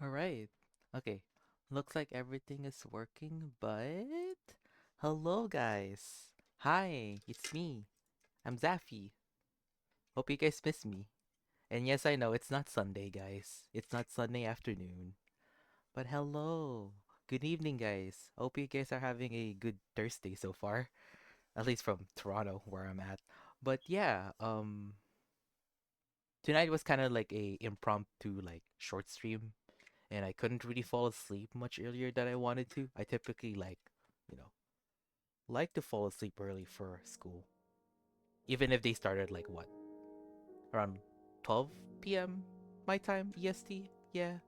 Alright. Okay. Looks like everything is working, but hello guys. Hi, it's me. I'm Zaffy. Hope you guys miss me. And yes, I know it's not Sunday, guys. It's not Sunday afternoon. But hello. Good evening, guys. Hope you guys are having a good Thursday so far. At least from Toronto, where I'm at. But yeah, tonight was kind of like a impromptu like short stream and I couldn't really fall asleep much earlier than I wanted to. I typically you know, like to fall asleep early for school, even if they started like what, around 12 p.m. my time EST. Yeah,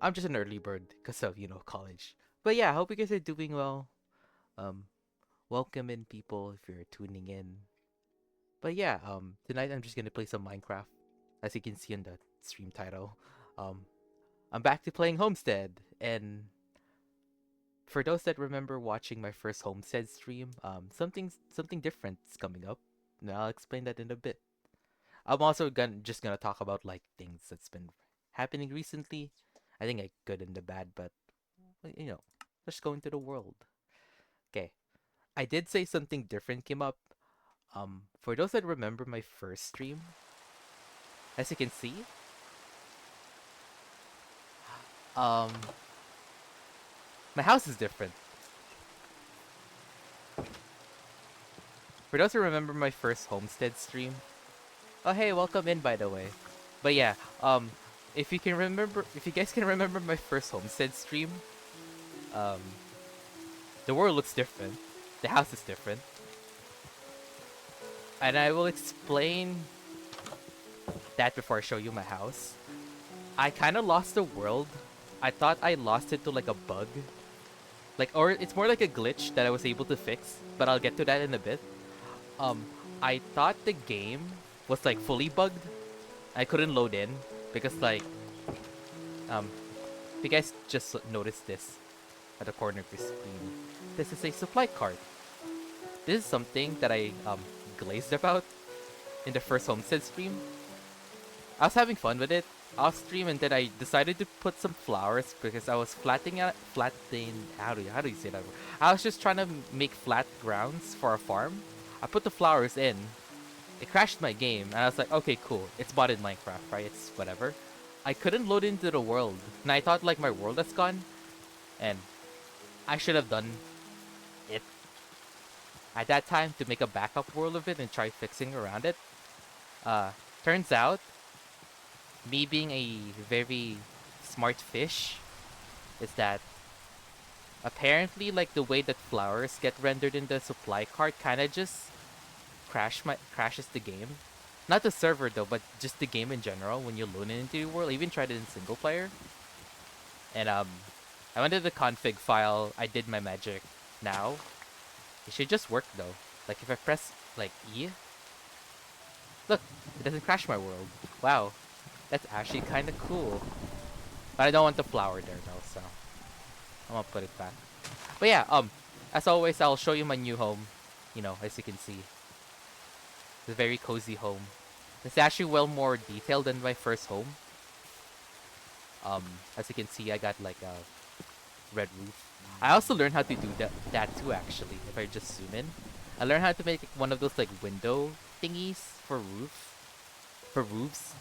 I'm just an early bird because of college. But yeah, I hope you guys are doing well. Um, welcome in people if you're tuning in. But yeah, tonight I'm just gonna play some Minecraft, as you can see in the stream title. Um, I'm back to playing Homestead, and for those that remember watching my first Homestead stream, something different is coming up. And I'll explain that in a bit. I'm also gonna talk about like things that's been happening recently. I think like good and the bad, but you know, let's go into the world. Okay, I did say something different came up. For those that remember my first stream, as you can see, um, my house is different. For those who remember my first Homestead stream, oh hey, welcome in by the way. But yeah, um, if you guys can remember my first Homestead stream, um, the world looks different, the house is different, and I will explain that before I show you my house. I kind of lost the world. I thought I lost it to like a bug, or it's more like a glitch that I was able to fix, but I'll get to that in a bit. Um, I thought the game was like fully bugged. I couldn't load in because um, if you guys just noticed this at the corner of your screen, this is a supply cart. This is something that I glazed about in the first Homestead stream. I was having fun with it off stream, and then I decided to put some flowers because I was flattening. How do you say that word? I was just trying to make flat grounds for a farm. I put the flowers in. It crashed my game, and I was like, okay, cool. It's modded Minecraft, right? It's whatever. I couldn't load into the world, and I thought like my world has gone, and I should have done it at that time to make a backup world of it and try fixing around it. Uh, Turns out, me being a very smart fish, is that apparently like the way that flowers get rendered in the supply cart kind of just crashes the game. Not the server though, but just the game in general when you load it into the world. I even tried it in single player, and I went to the config file. I did my magic. Now it should just work though. Like if I press like E, look, it doesn't crash my world. Wow, that's actually kind of cool. But I don't want the flower there though, so I'm gonna put it back. But yeah, as always, I'll show you my new home. As you can see, it's a very cozy home. It's actually well more detailed than my first home. Um, as you can see, I got like a red roof. I also learned how to do that too. Actually, if I just zoom in, I learned how to make one of those like window thingies for roofs.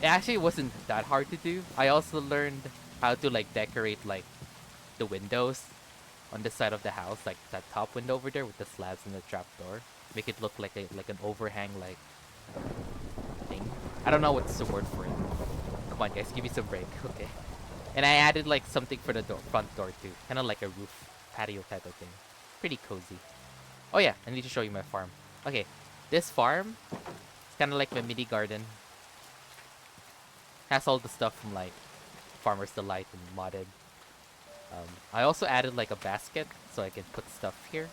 It actually wasn't that hard to do. I also learned how to like decorate like the windows on the side of the house, like that top window over there with the slabs and the trapdoor. Make it look like an overhang like thing. I don't know what's the word for it. Come on, guys, give me some break, okay? And I added like something for the front door too, kind of like a roof patio type of thing. Pretty cozy. Oh yeah, I need to show you my farm. Okay, this farm is kind of like my mini garden. Has all the stuff from like Farmer's Delight and modded. I also added like a basket so I can put stuff here.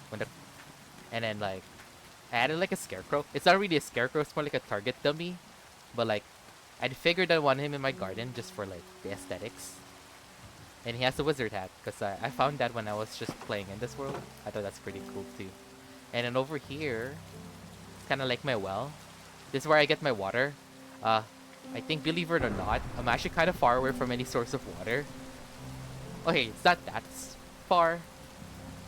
When the and then like I added like a scarecrow. It's not really a scarecrow, it's more like a target dummy. But like I figured I want him in my garden just for like the aesthetics. And he has a wizard hat because I found that when I was just playing in this world. I thought that's pretty cool too. And then over here, it's kind of like my well. This is where I get my water. Uh, I think, believe it or not, I'm actually kind of far away from any source of water. Okay, it's not that far,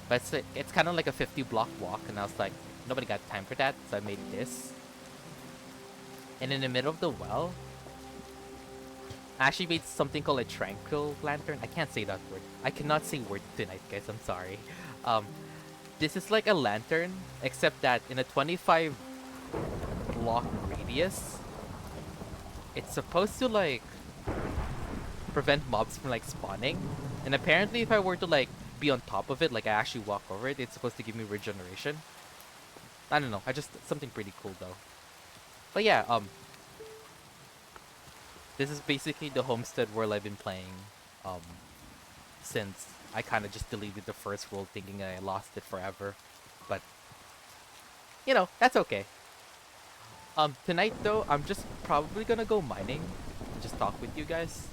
but it's kind of like a 50 block walk, and I was like, nobody got time for that, so I made this. And in the middle of the well, I actually made something called a tranquil lantern. I can't say that word. I cannot say word tonight, guys. I'm sorry. Um, this is like a lantern, except that in a 25 block radius, it's supposed to like prevent mobs from like spawning. And apparently, if I were to like be on top of it, like I actually walk over it, it's supposed to give me regeneration. I don't know. I just something pretty cool though. But yeah, this is basically the Homestead world I've been playing, um, since I kind of just deleted the first world thinking I lost it forever. But, you know, that's okay. Tonight though, I'm just probably gonna go mining and just talk with you guys.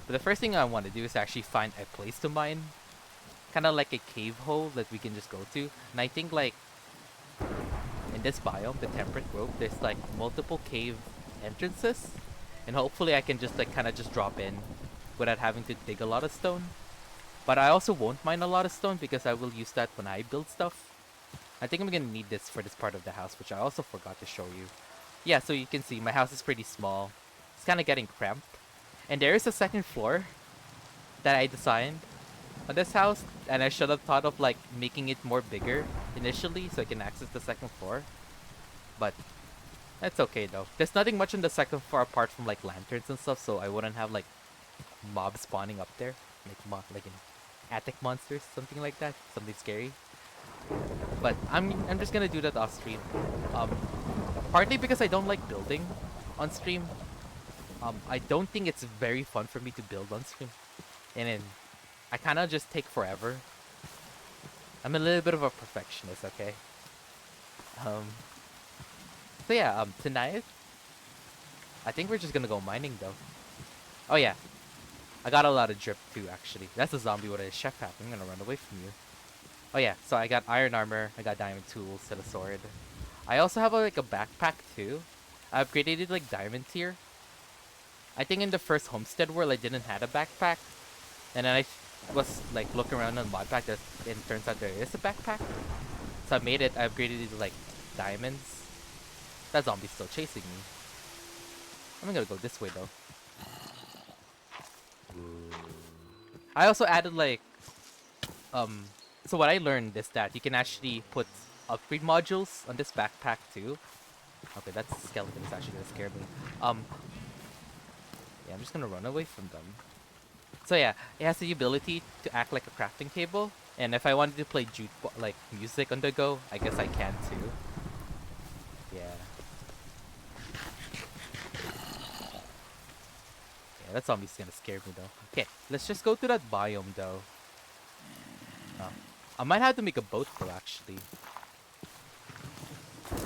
But the first thing I want to do is actually find a place to mine. Kind of like a cave hole that we can just go to. And I think like, in this biome, the temperate grove, there's like multiple cave entrances. And hopefully I can just like kind of just drop in without having to dig a lot of stone. But I also won't mine a lot of stone because I will use that when I build stuff. I think I'm gonna need this for this part of the house, which I also forgot to show you. Yeah, so you can see my house is pretty small. It's kind of getting cramped. And there is a second floor that I designed on this house, and I should have thought of like making it more bigger initially so I can access the second floor. But that's okay though. There's nothing much on the second floor apart from like lanterns and stuff, so I wouldn't have like mobs spawning up there, like in attic monsters, something like that, something scary. But I'm just gonna do that off stream. Um, Partly because I don't like building on stream. I don't think it's very fun for me to build on stream, and then I kind of just take forever. I'm a little bit of a perfectionist, okay? Um, so yeah, tonight, I think we're just gonna go mining though. Oh yeah, I got a lot of drip too actually. That's a zombie with a chef hat. I'm gonna run away from you. Oh yeah, so I got iron armor, I got diamond tools and a sword. I also have like a backpack too. I upgraded it like diamond tier. I think in the first Homestead world I didn't have a backpack. And then I was like looking around on mod pack and it turns out there is a backpack. So I made it, I upgraded it to like diamonds. That zombie's still chasing me. I'm gonna go this way though. I also added like so what I learned is that you can actually put upgrade modules on this backpack too. Okay, that skeleton is actually gonna scare me. Yeah, I'm just gonna run away from them. So yeah, it has the ability to act like a crafting table, and if I wanted to play like music on the go, I guess I can too. Yeah. Yeah, that zombie's gonna scare me though. Okay, let's just go to that biome though. I might have to make a boat though, actually. Okay,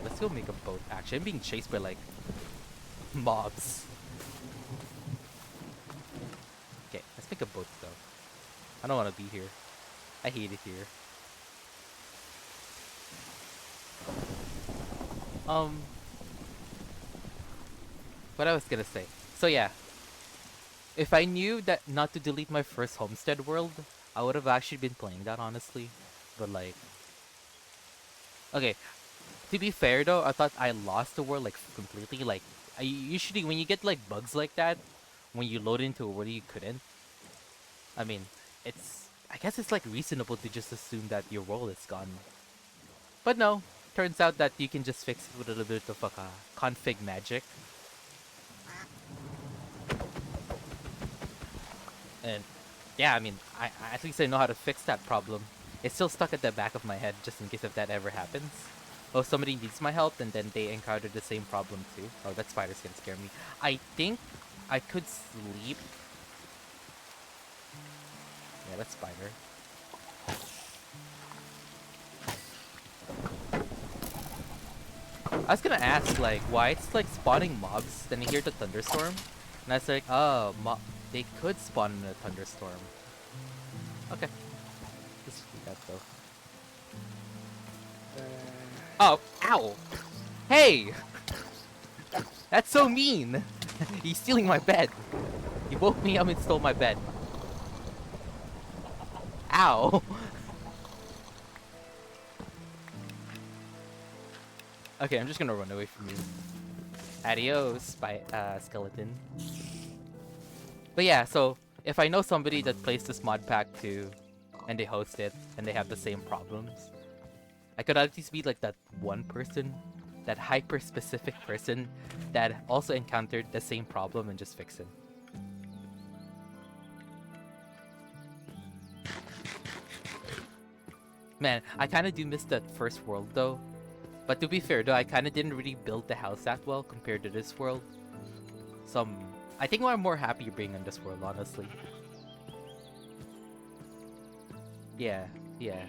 let's go make a boat. Actually, I'm being chased by like mobs. Okay, let's make a boat though. I don't want to be here. I hate it here. What I was gonna say. So yeah, if I knew that not to delete my first Homestead world, I would have actually been playing that honestly. But like, okay, to be fair though, I thought I lost the world like completely. Like, I usually when you get like bugs like that, when you load into a world you couldn't. I mean, I guess it's like reasonable to just assume that your world is gone. But no, turns out that you can just fix it with a little bit of like a config magic. And yeah, I mean, I at least I know how to fix that problem. It's still stuck at the back of my head just in case if that ever happens. Oh, somebody needs my help and then they encounter the same problem too. Oh, that spider's gonna scare me. I think I could sleep. Yeah, that spider. I was gonna ask, like, why it's like spawning mobs, then you hear the thunderstorm, and I was like, oh, they could spawn in a thunderstorm. Okay, just do that though. Oh, ow! Hey! That's so mean! He's stealing my bed. He woke me up and stole my bed. Ow! Okay, I'm just gonna run away from you. Adios, skeleton. But yeah, so if I know somebody that plays this mod pack too, and they host it, and they have the same problems, I could at least be like that one person, that hyper-specific person that also encountered the same problem and just fix it. Man, I kind of do miss that first world though. But to be fair though, I kind of didn't really build the house that well compared to this world. So I think I'm more happy being in this world, honestly. Yeah, yeah.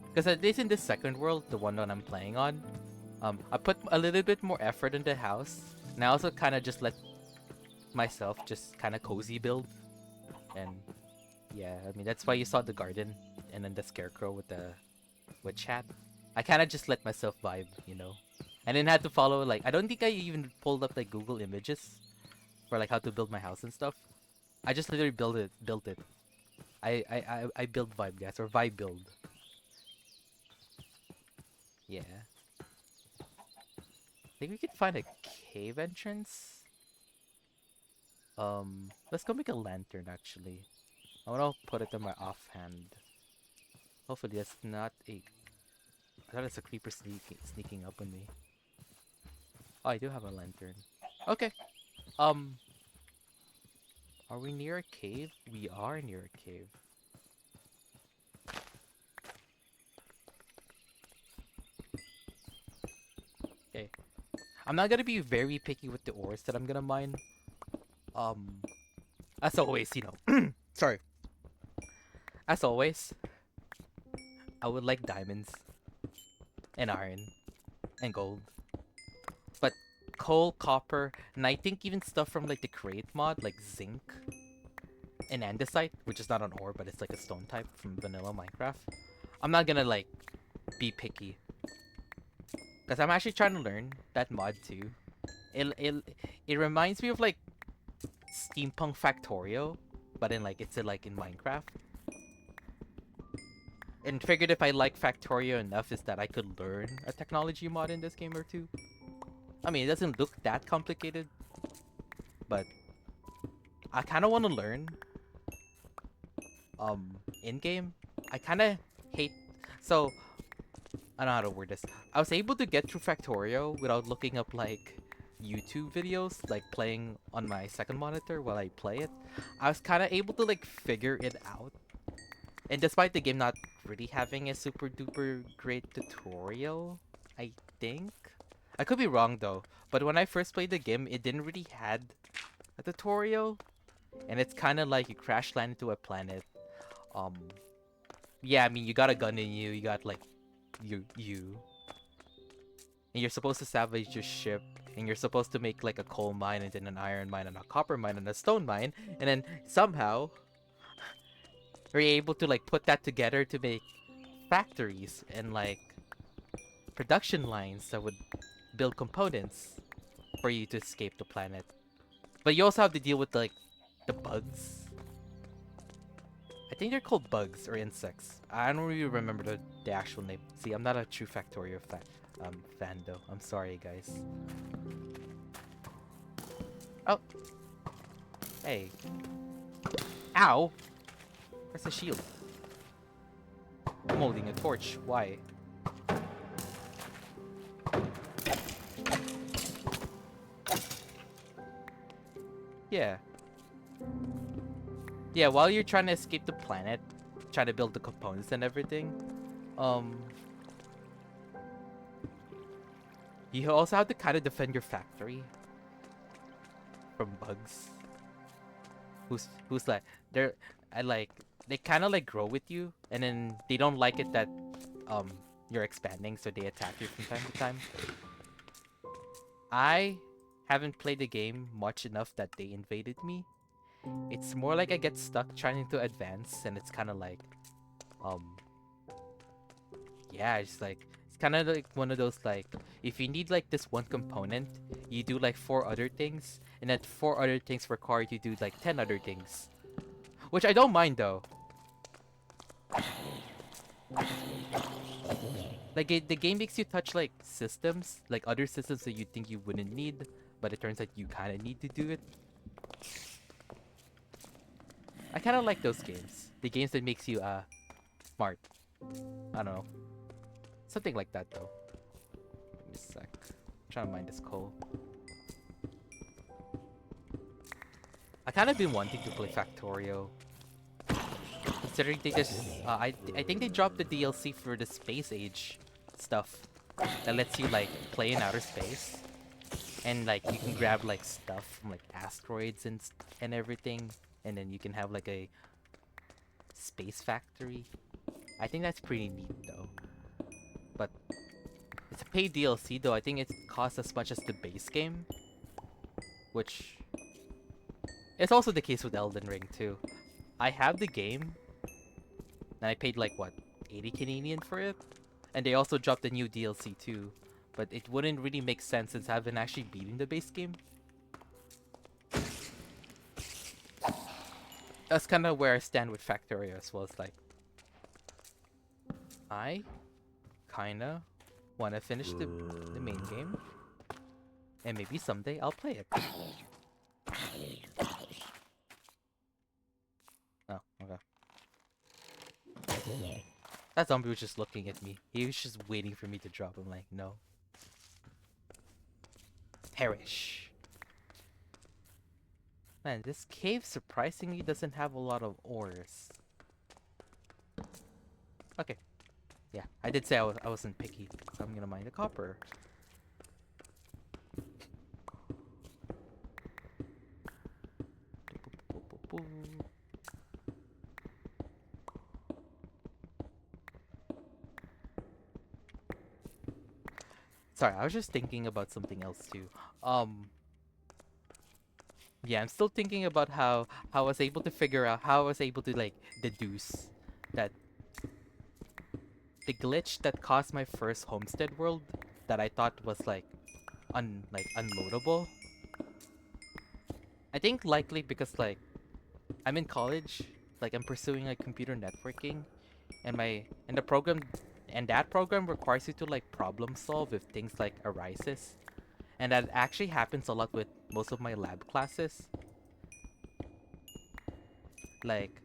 Because at least in this second world, the one that I'm playing on, I put a little bit more effort in the house. And I also kind of just let myself just kind of cozy build. And yeah, I mean, that's why you saw the garden and then the scarecrow with the chat. I kind of just let myself vibe, you know? And then had to follow, like, I don't think I even pulled up, like, Google images for, like, how to build my house and stuff. I just literally built it. I build vibe, guys, or vibe build. Yeah. I think we could find a cave entrance. Let's go make a lantern, actually. I want to put it in my offhand. Hopefully that's not a... I thought it's a creeper sneaking up on me. Oh, I do have a lantern. Okay. Are we near a cave? We are near a cave. Okay. I'm not gonna be very picky with the ores that I'm gonna mine. As always, you know. Sorry. As always, I would like diamonds and iron and gold. But coal, copper, and I think even stuff from like the create mod, like zinc and andesite, which is not an ore, but it's like a stone type from vanilla Minecraft. I'm not gonna like be picky. Because I'm actually trying to learn that mod too. It reminds me of like Steampunk Factorio, but in like it's like in Minecraft. And figured if I like Factorio enough is that I could learn a technology mod in this game or two. I mean, it doesn't look that complicated, but I kind of want to learn. In game, I kind of hate. So I don't know how to word this. I was able to get through Factorio without looking up like YouTube videos, like playing on my second monitor while I play it. I was kind of able to like figure it out. And despite the game not really having a super duper great tutorial, I think. I could be wrong though, but when I first played the game, it didn't really had a tutorial. And it's kind of like you crash land into a planet. Yeah, I mean, you got a gun in you, you got like, you. And you're supposed to salvage your ship, and you're supposed to make like a coal mine, and then an iron mine, and a copper mine, and a stone mine, and then somehow you're able to like put that together to make factories and like production lines that would build components for you to escape the planet. But you also have to deal with like the bugs. I think they're called bugs or insects. I don't really remember the actual name. See, I'm not a true Factorio fan though. I'm sorry, guys. Oh. Hey. Ow! Where's the shield? I'm holding a torch. Why? Yeah. Yeah, while you're trying to escape the planet, trying to build the components and everything, you also have to kind of defend your factory from bugs. Who's like they kind of like grow with you, and then they don't like it that you're expanding, so they attack you from time to time. I haven't played the game much enough that they invaded me. It's more like I get stuck trying to advance, and it's kind of like, yeah, it's kind of like one of those like, if you need like this one component, you do like 4 other things, and that 4 other things require you to do like 10 other things. Which I don't mind though. Like the game makes you touch like systems, like other systems that you think you wouldn't need, but it turns out you kind of need to do it. I kind of like those games. The games that makes you smart. I don't know. Something like that though. Give me a sec. I'm trying to mine this coal. I kind of been wanting to play Factorio. Considering they just, I think they dropped the DLC for the Space Age stuff that lets you like play in outer space, and like you can grab like stuff from like asteroids and everything, and then you can have like a space factory. I think that's pretty neat though. But it's a paid DLC though. I think it costs as much as the base game, which is also the case with Elden Ring too. I have the game, and I paid like what, 80 Canadian for it, and they also dropped a new DLC too. But it wouldn't really make sense since I haven't actually beaten the base game. That's kind of where I stand with Factorio as well. It's like, I kinda want to finish the main game, and maybe someday I'll play it. Oh, okay. That zombie was just looking at me. He was just waiting for me to drop him, like, no. Perish. Man, this cave surprisingly doesn't have a lot of ores. Okay. Yeah, I did say I wasn't picky, so I'm gonna mine the copper. Sorry, I was just thinking about something else too. Yeah, I'm still thinking about how I was able to figure out how I was able to like deduce that the glitch that caused my first Homestead world that I thought was like unloadable. I think likely because like I'm in college, like I'm pursuing like computer networking, and the program and that program requires you to like problem solve if things like arises. And that actually happens a lot with most of my lab classes. Like,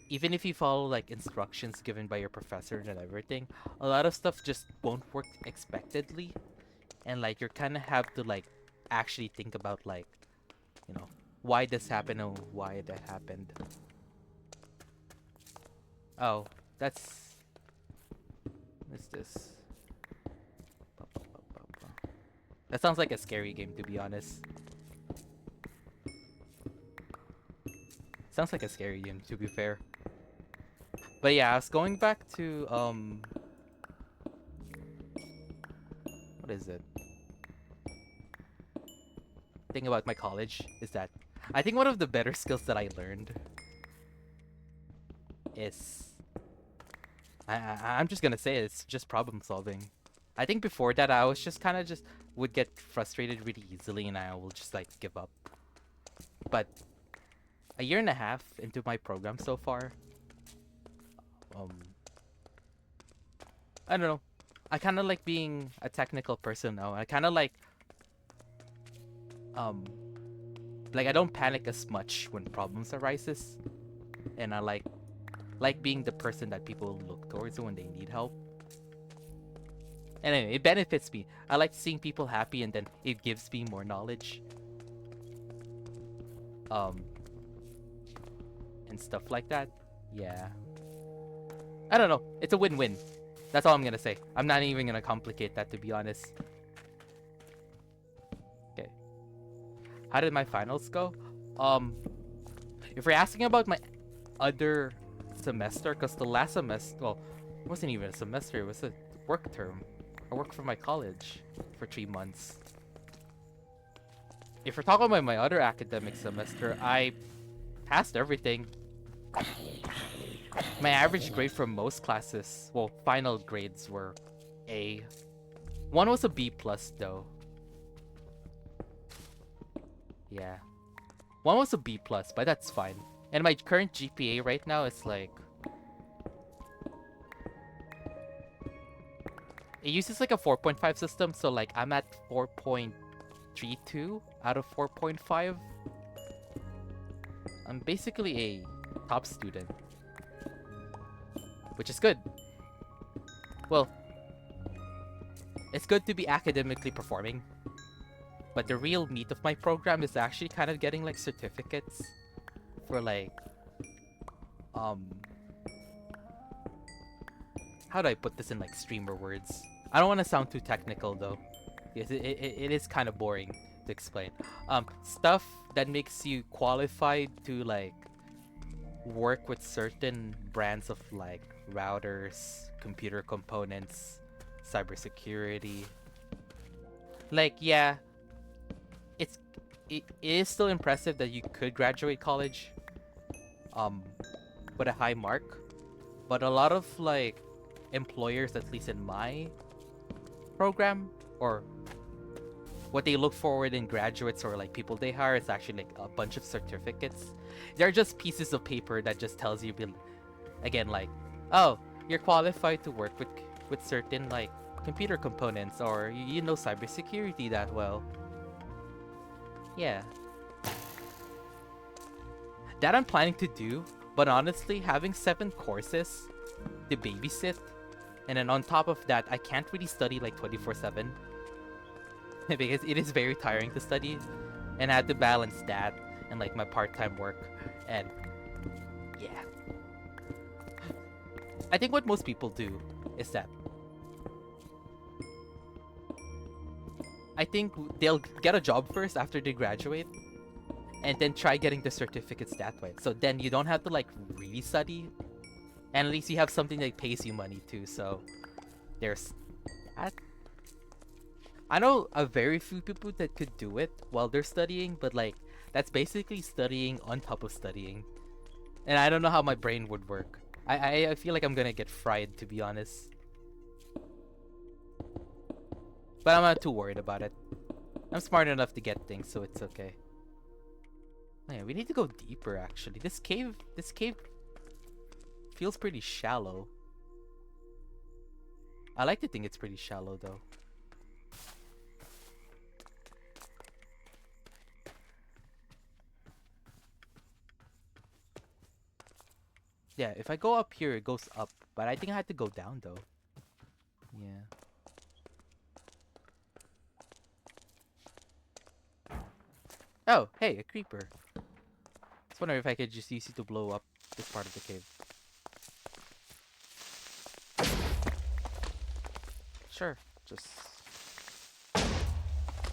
even if you follow like instructions given by your professor and everything, a lot of stuff just won't work expectedly. And like you're kind of have to like actually think about like, you know, why this happened and why that happened. Oh, what's this? That sounds like a scary game, to be honest. Sounds like a scary game, to be fair. But yeah, I was going back to, what is it? Thing about my college is that I think one of the better skills that I learned is, I'm just gonna say it's just problem solving. I think before that I was just kind of just would get frustrated really easily and I will just like give up. But a year and a half into my program so far, I don't know. I kind of like being a technical person now. I kind of like I don't panic as much when problems arises, and I like being the person that people look towards when they need help. And anyway, it benefits me. I like seeing people happy, and then it gives me more knowledge. And stuff like that. Yeah. I don't know. It's a win-win. That's all I'm gonna say. I'm not even gonna complicate that, to be honest. Okay. How did my finals go? If you're asking about my other semester, because the last semester, well, it wasn't even a semester, it was a work term. I worked for my college for 3 months. If we're talking about my other academic semester, I passed everything. My average grade for most classes, well, final grades were A. One was a B plus though. Yeah. One was a B plus, but that's fine. And my current GPA right now is like... It uses like a 4.5 system, so like I'm at 4.32 out of 4.5. I'm basically a top student, which is good. Well, it's good to be academically performing, but the real meat of my program is actually kind of getting like certificates for like, how do I put this in like streamer words? I don't want to sound too technical though. Yes, it is kind of boring to explain. Stuff that makes you qualified to like work with certain brands of like routers, computer components, cybersecurity. Like, yeah, it is still impressive that you could graduate college with a high mark, but a lot of like employers, at least in my program, or what they look forward in graduates or like people they hire, is actually like a bunch of certificates. They're just pieces of paper that just tells you, again, like, oh, you're qualified to work with certain like computer components, or you know cybersecurity that well. Yeah, that I'm planning to do, but honestly, having 7 courses to babysit, and then on top of that, I can't really study like 24/7 because it is very tiring to study, and I have to balance that and like my part-time work, and yeah. I think what most people do is that I think they'll get a job first after they graduate, and then try getting the certificates that way. So then you don't have to like really study, and at least you have something that pays you money too. So there's that. I know a very few people that could do it while they're studying, but like that's basically studying on top of studying, and I don't know how my brain would work. I feel like I'm gonna get fried, to be honest. But I'm not too worried about it. I'm smart enough to get things, so it's okay. Oh yeah, we need to go deeper actually. This cave feels pretty shallow. I like to think it's pretty shallow though. Yeah, if I go up here, it goes up. But I think I had to go down though. Yeah. Oh, hey, a creeper. I was wondering if I could just use it to blow up this part of the cave. Sure, just...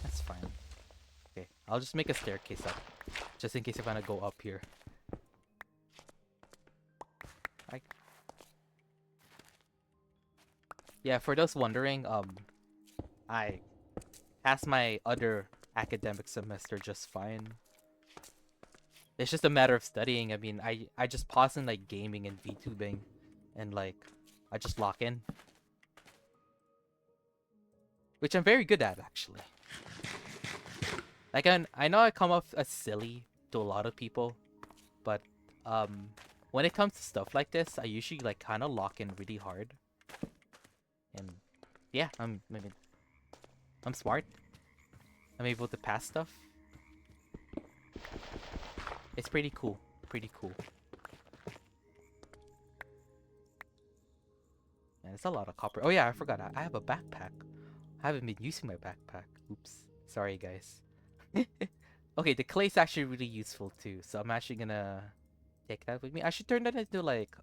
That's fine. Okay, I'll just make a staircase up. Just in case if I want to go up here. Yeah, for those wondering, I passed my other academic semester just fine. It's just a matter of studying. I mean, I just pause in like gaming and VTubing, and like I just lock in, which I'm very good at actually. Like I know I come off as silly to a lot of people, but when it comes to stuff like this, I usually like kind of lock in really hard. And yeah, I mean, I'm smart. I'm able to pass stuff. It's pretty cool. Pretty cool. Man, it's a lot of copper. Oh yeah, I forgot. I have a backpack. I haven't been using my backpack. Oops. Sorry, guys. Okay, the clay's actually really useful too. So I'm actually gonna take that with me. I should turn that into like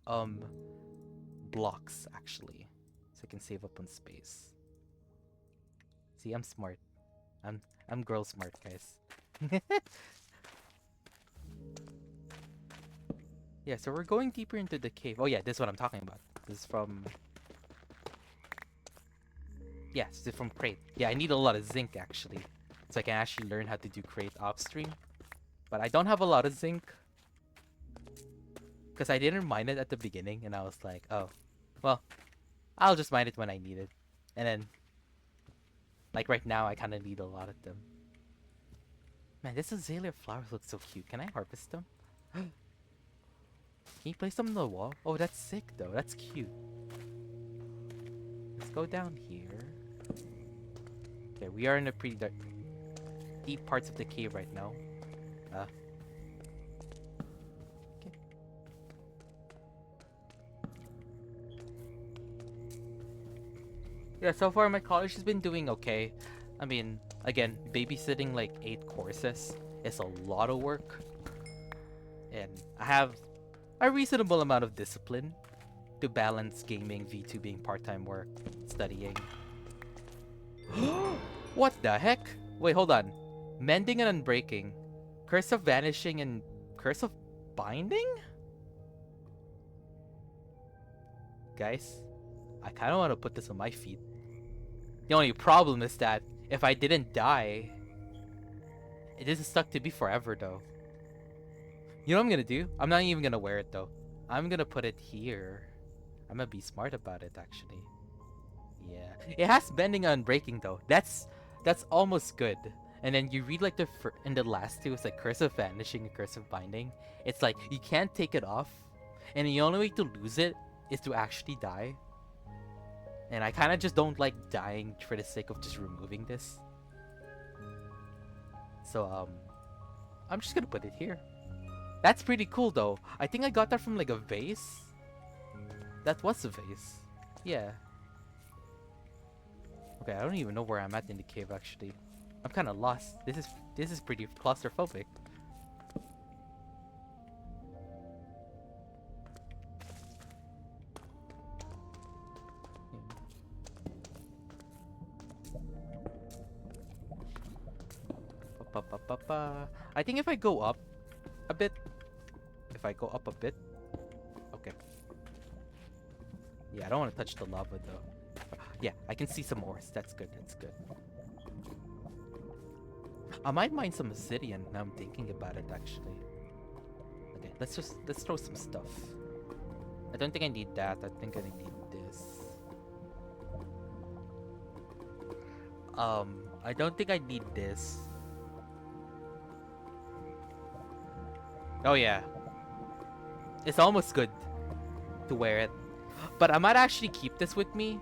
blocks actually, so I can save up on space. See, I'm smart. I'm girl smart, guys. Yeah, so we're going deeper into the cave. Oh yeah, this is what I'm talking about. This is from... Yeah, this is from crate. Yeah, I need a lot of zinc actually, so I can actually learn how to do crate off stream. But I don't have a lot of zinc, because I didn't mine it at the beginning, and I was like, oh, well, I'll just mine it when I need it. And then, like right now, I kind of need a lot of them. Man, this azalea flowers look so cute. Can I harvest them? Can you place them on the wall? Oh, that's sick though. That's cute. Let's go down here. Okay, we are in a pretty deep parts of the cave right now. Okay. Yeah, so far my college has been doing okay. I mean, again, babysitting like 8 courses is a lot of work. And I have a reasonable amount of discipline to balance gaming, V2 being part-time work, studying. What the heck? Wait, hold on. Mending and Unbreaking. Curse of Vanishing and Curse of Binding? Guys, I kind of want to put this on my feet. The only problem is that if I didn't die, it isn't stuck to me forever though. You know what I'm gonna do? I'm not even gonna wear it though. I'm gonna put it here. I'm gonna be smart about it actually. Yeah, it has bending and unbreaking though. That's almost good. And then you read like in the last two, it's like Curse of Vanishing and Curse of Binding. It's like you can't take it off, and the only way to lose it is to actually die. And I kind of just don't like dying for the sake of just removing this. So I'm just gonna put it here. That's pretty cool though. I think I got that from like a vase. That was a vase. Yeah. Okay, I don't even know where I'm at in the cave actually. I'm kind of lost. This is pretty claustrophobic. I think if I go up a bit, okay. Yeah, I don't want to touch the lava though. Yeah, I can see some ores. That's good. That's good. I might mine some obsidian now I'm thinking about it actually. Okay, let's throw some stuff. I don't think I need that. I think I need this. I don't think I need this. Oh yeah. It's almost good to wear it. But I might actually keep this with me.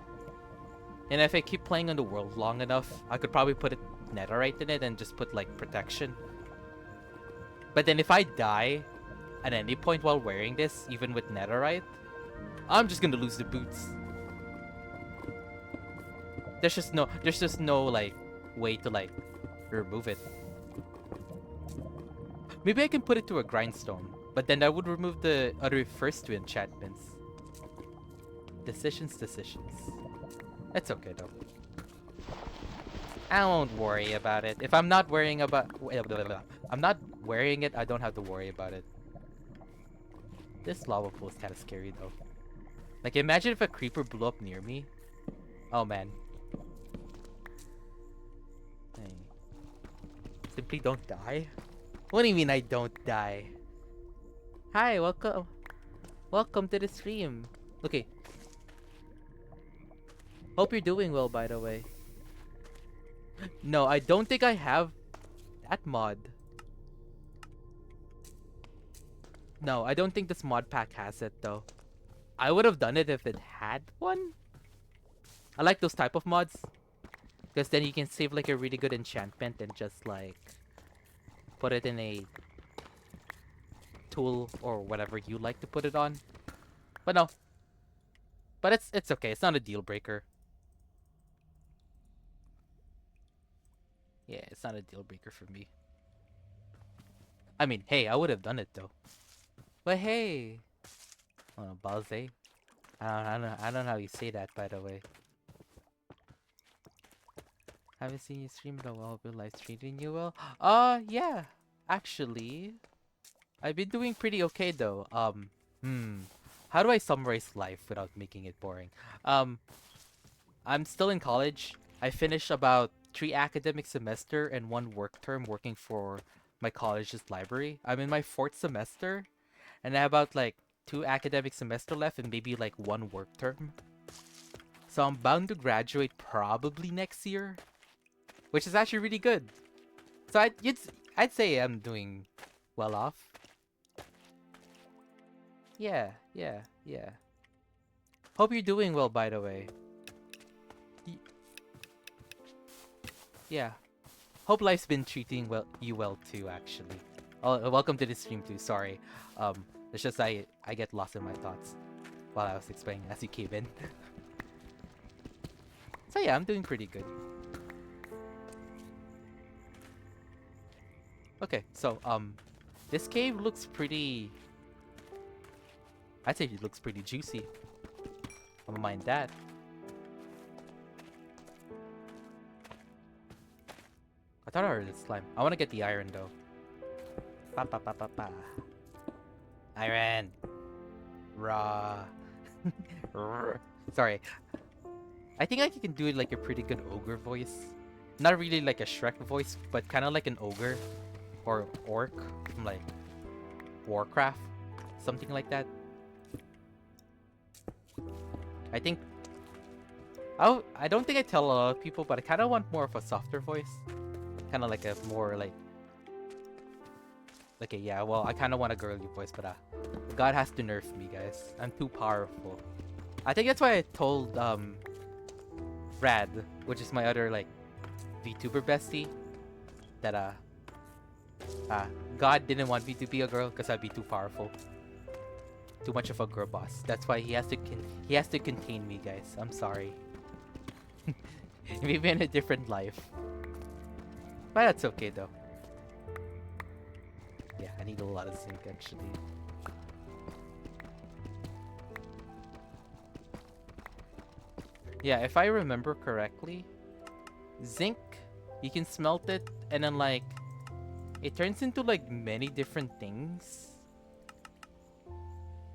And if I keep playing on the world long enough, I could probably put netherite in it and just put like protection. But then if I die at any point while wearing this, even with netherite, I'm just gonna lose the boots. There's just no like way to like remove it. Maybe I can put it to a grindstone, but then that would remove the other first 2 enchantments. Decisions. That's okay though. I won't worry about it. If I'm not worrying about, I'm not wearing it, I don't have to worry about it. This lava pool is kind of scary though. Like imagine if a creeper blew up near me. Oh man. Hey. Simply don't die. What do you mean I don't die? Hi, welcome. Welcome to the stream. Okay. Hope you're doing well, by the way. No, I don't think I have that mod. No, I don't think this mod pack has it, though. I would have done it if it had one. I like those type of mods. Because then you can save, like, a really good enchantment and just, like, put it in a tool or whatever you like to put it on. But no. But it's okay. It's not a deal breaker. Yeah, it's not a deal breaker for me. I mean, hey, I would have done it though. But hey, oh, Balze. I don't know how you say that, by the way. Haven't seen you stream in a while. Been live streaming you well? Yeah. Actually, I've been doing pretty okay though. How do I summarize life without making it boring? I'm still in college. I finished about 3 academic semester and 1 work term working for my college's library. I'm in my 4th semester, and I have about like 2 academic semester left and maybe like 1 work term. So I'm bound to graduate probably next year, which is actually really good. So I'd say I'm doing well off. Yeah. Hope you're doing well, by the way. Yeah. Hope life's been treating you well too, actually. Oh, welcome to the stream too. Sorry. It's just I get lost in my thoughts while I was explaining as you came in. So yeah, I'm doing pretty good. Okay, so this cave looks pretty. I'd say it looks pretty juicy. I don't mind that. I thought I heard the slime. I want to get the iron though. Pa pa pa pa pa. Iron. Raw. Sorry. I think I can do like a pretty good ogre voice. Not really like a Shrek voice, but kind of like an ogre or orc from like Warcraft, something like that. I think. Oh, I don't think I tell a lot of people, but I kind of want more of a softer voice. Kind of like a more like a yeah. Well, I kind of want a girly voice, but God has to nerf me, guys. I'm too powerful. I think that's why I told Rad, which is my other like VTuber bestie, that God didn't want me to be a girl because I'd be too powerful, too much of a girl boss. That's why he has to contain me, guys. I'm sorry. Maybe in a different life, but that's okay though. Yeah, I need a lot of zinc actually. Yeah, if I remember correctly, zinc, you can smelt it and then like it turns into like many different things.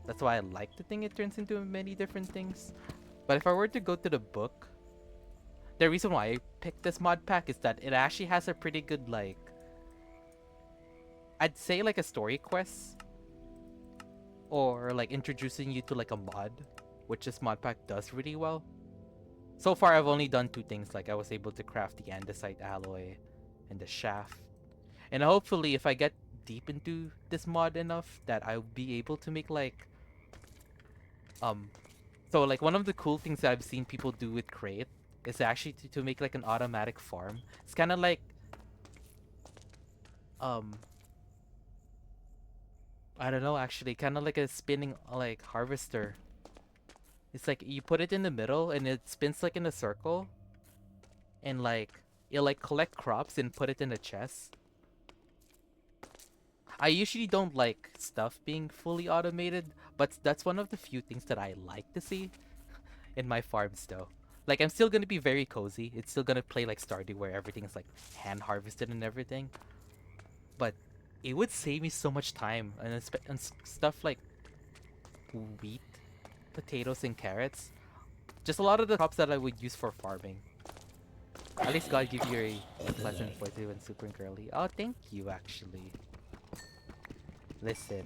That's why I like to think it turns into many different things. But if I were to go to the book, the reason why I picked this mod pack is that it actually has a pretty good like, I'd say like a story quest, or like introducing you to like a mod, which this mod pack does really well. So far, I've only done 2 things. Like I was able to craft the andesite alloy and the shaft, and hopefully, if I get deep into this mod enough, that I'll be able to make like so like one of the cool things that I've seen people do with Crate is actually to make like an automatic farm. It's kind of like I don't know, actually, kind of like a spinning like harvester. It's like you put it in the middle and it spins like in a circle, and like you'll like collect crops and put it in a chest. I usually don't like stuff being fully automated, but that's one of the few things that I like to see in my farms though. Like I'm still gonna be very cozy. It's still gonna play like Stardew where everything is like hand harvested and everything. But it would save me so much time and stuff like wheat, potatoes, and carrots. Just a lot of the crops that I would use for farming. At least God give you a pleasant voice and super girly. Oh, thank you, actually. Listen,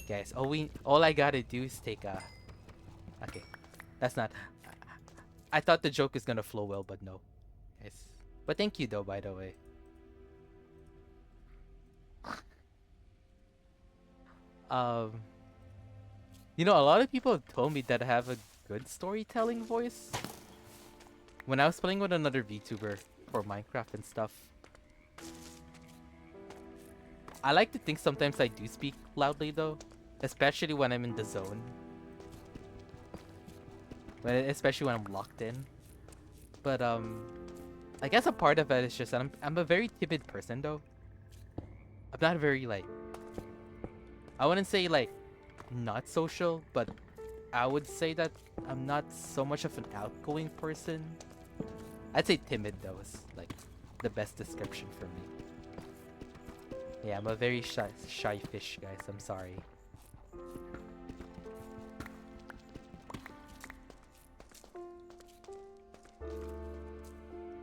guys. All I gotta do is take a. Okay, that's not. I thought the joke is gonna flow well, but no. Yes. But thank you, though. By the way. You know, a lot of people have told me that I have a good storytelling voice. When I was playing with another VTuber for Minecraft and stuff, I like to think sometimes I do speak loudly though, especially when I'm in the zone. Especially when I'm locked in. But I guess a part of it is just that I'm a very timid person though. I'm not very like, I wouldn't say like not social, but I would say that I'm not so much of an outgoing person. I'd say timid though is like the best description for me. Yeah, I'm a very shy fish, guys. I'm sorry.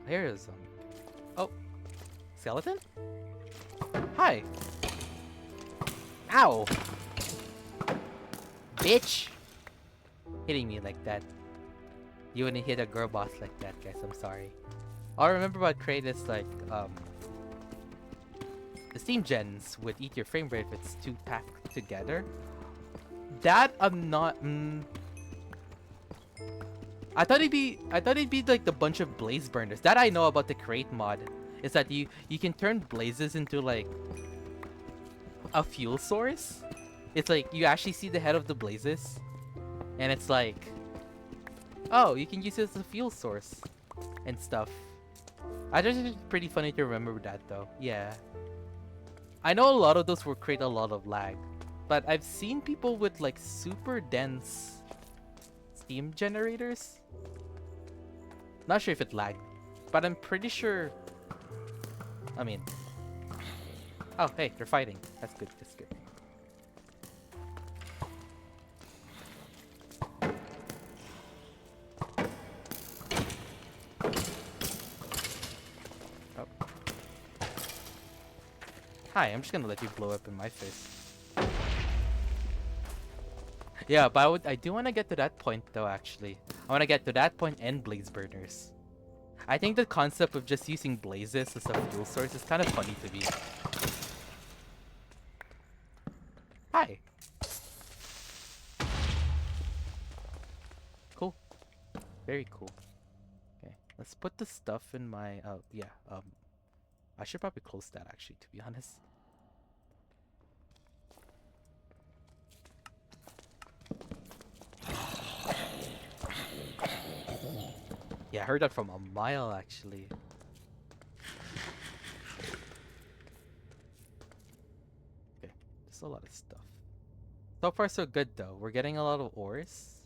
Here is oh, skeleton? Hi. Ow. Bitch. Hitting me like that. You wouldn't hit a girl boss like that, guys. I'm sorry. All I remember about Crate is like the Steam gens would eat your frame rate if it's 2 packed together. That I'm not. I thought it'd be like the bunch of blaze burners. That I know about the Crate mod is that you can turn blazes into like a fuel source. It's like you actually see the head of the blazes, and it's like, oh, you can use it as a fuel source and stuff. I just think it's pretty funny to remember that though. Yeah. I know a lot of those will create a lot of lag, but I've seen people with like super dense steam generators. Not sure if it lagged, but I'm pretty sure. I mean, oh hey, they're fighting. That's good. That's good. Hi, I'm just gonna let you blow up in my face. Yeah, but I do want to get to that point though, actually. I want to get to that point and blaze burners. I think the concept of just using blazes as a fuel source is kind of funny to me. Hi. Cool. Very cool. Okay, let's put the stuff in my, I should probably close that actually, to be honest. Yeah, I heard that from a mile actually. Okay, there's a lot of stuff. So far so good though. We're getting a lot of ores.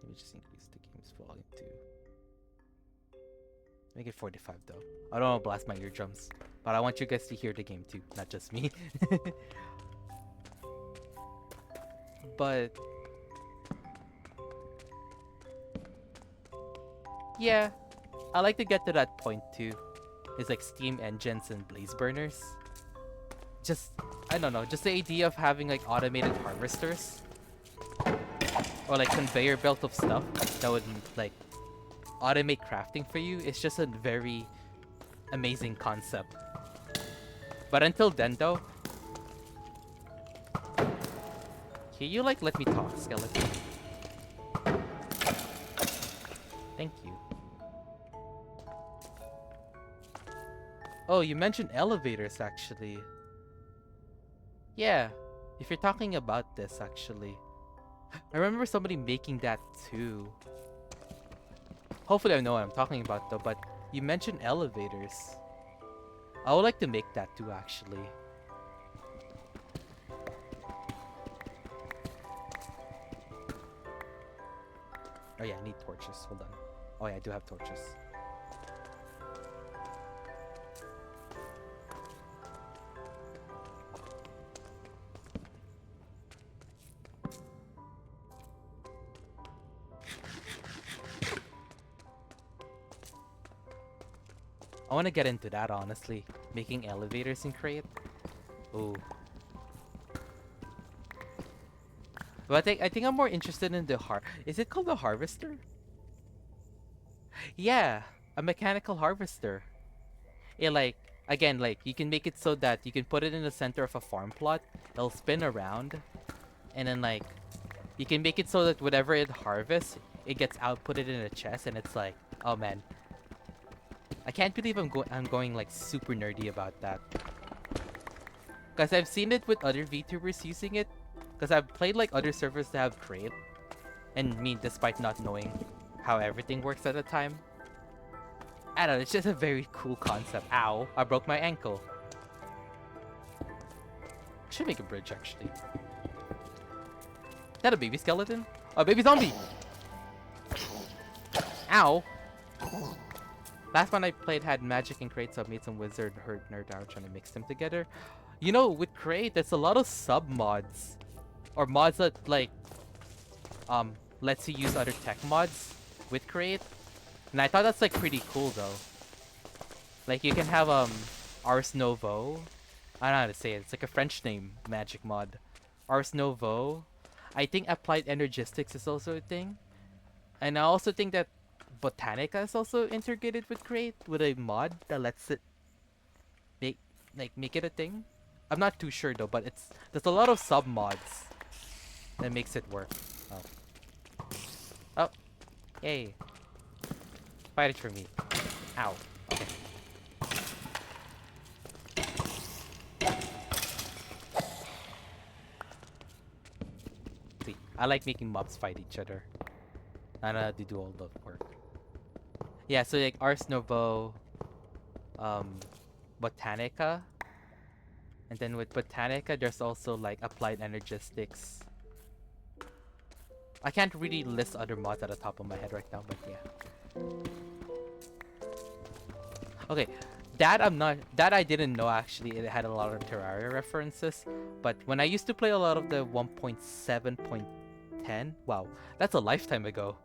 Let me just increase the game's volume too. Make it 45 though. I don't want to blast my eardrums, but I want you guys to hear the game too, not just me. But yeah, I like to get to that point too. It's like steam engines and blaze burners. Just, I don't know, just the idea of having like automated harvesters or like conveyor belt of stuff that would like automate crafting for you. It's just a very amazing concept. But until then though, can you like let me talk, skeleton? Thank you. Oh, you mentioned elevators actually. Yeah, if you're talking about this actually. I remember somebody making that too. Hopefully I know what I'm talking about though, but you mentioned elevators. I would like to make that too actually. Oh yeah, I need torches. Hold on. Oh yeah, I do have torches. I want to get into that honestly. Making elevators in Crate. Ooh. But I think I'm more interested in the Is it called the harvester? Yeah, a mechanical harvester. It like again like you can make it so that you can put it in the center of a farm plot. It'll spin around, and then like you can make it so that whatever it harvests, it gets outputted in a chest, and it's like, oh man, I can't believe I'm going like super nerdy about that. Cause I've seen it with other VTubers using it. Because I've played like other servers that have Crate, and me despite not knowing how everything works at the time. I don't know, it's just a very cool concept. Ow, I broke my ankle. I should make a bridge actually. Is that a baby skeleton? Oh, baby zombie! Ow! Last one I played had magic and Crate, so I made some wizard nerd out trying to mix them together. You know, with Crate, there's a lot of sub mods. Or mods that like lets you use other tech mods with Crate. And I thought that's like pretty cool though. Like you can have Ars Novo I don't know how to say it. It's like a French name, magic mod. Ars Nouveau. I think Applied Energistics is also a thing. And I also think that Botanica is also integrated with Create with a mod that lets it make make it a thing. I'm not too sure though, but there's a lot of sub mods that makes it work. Oh. Oh. Yay. Fight it for me. Ow. Okay. See, I like making mobs fight each other. I know how to do all the work. Yeah, so like Ars Nouveau, Botanica, and then with Botanica, there's also like Applied Energistics. I can't really list other mods at the top of my head right now, but yeah. Okay, that I didn't know actually. It had a lot of Terraria references, but when I used to play a lot of the 1.7.10, wow, that's a lifetime ago.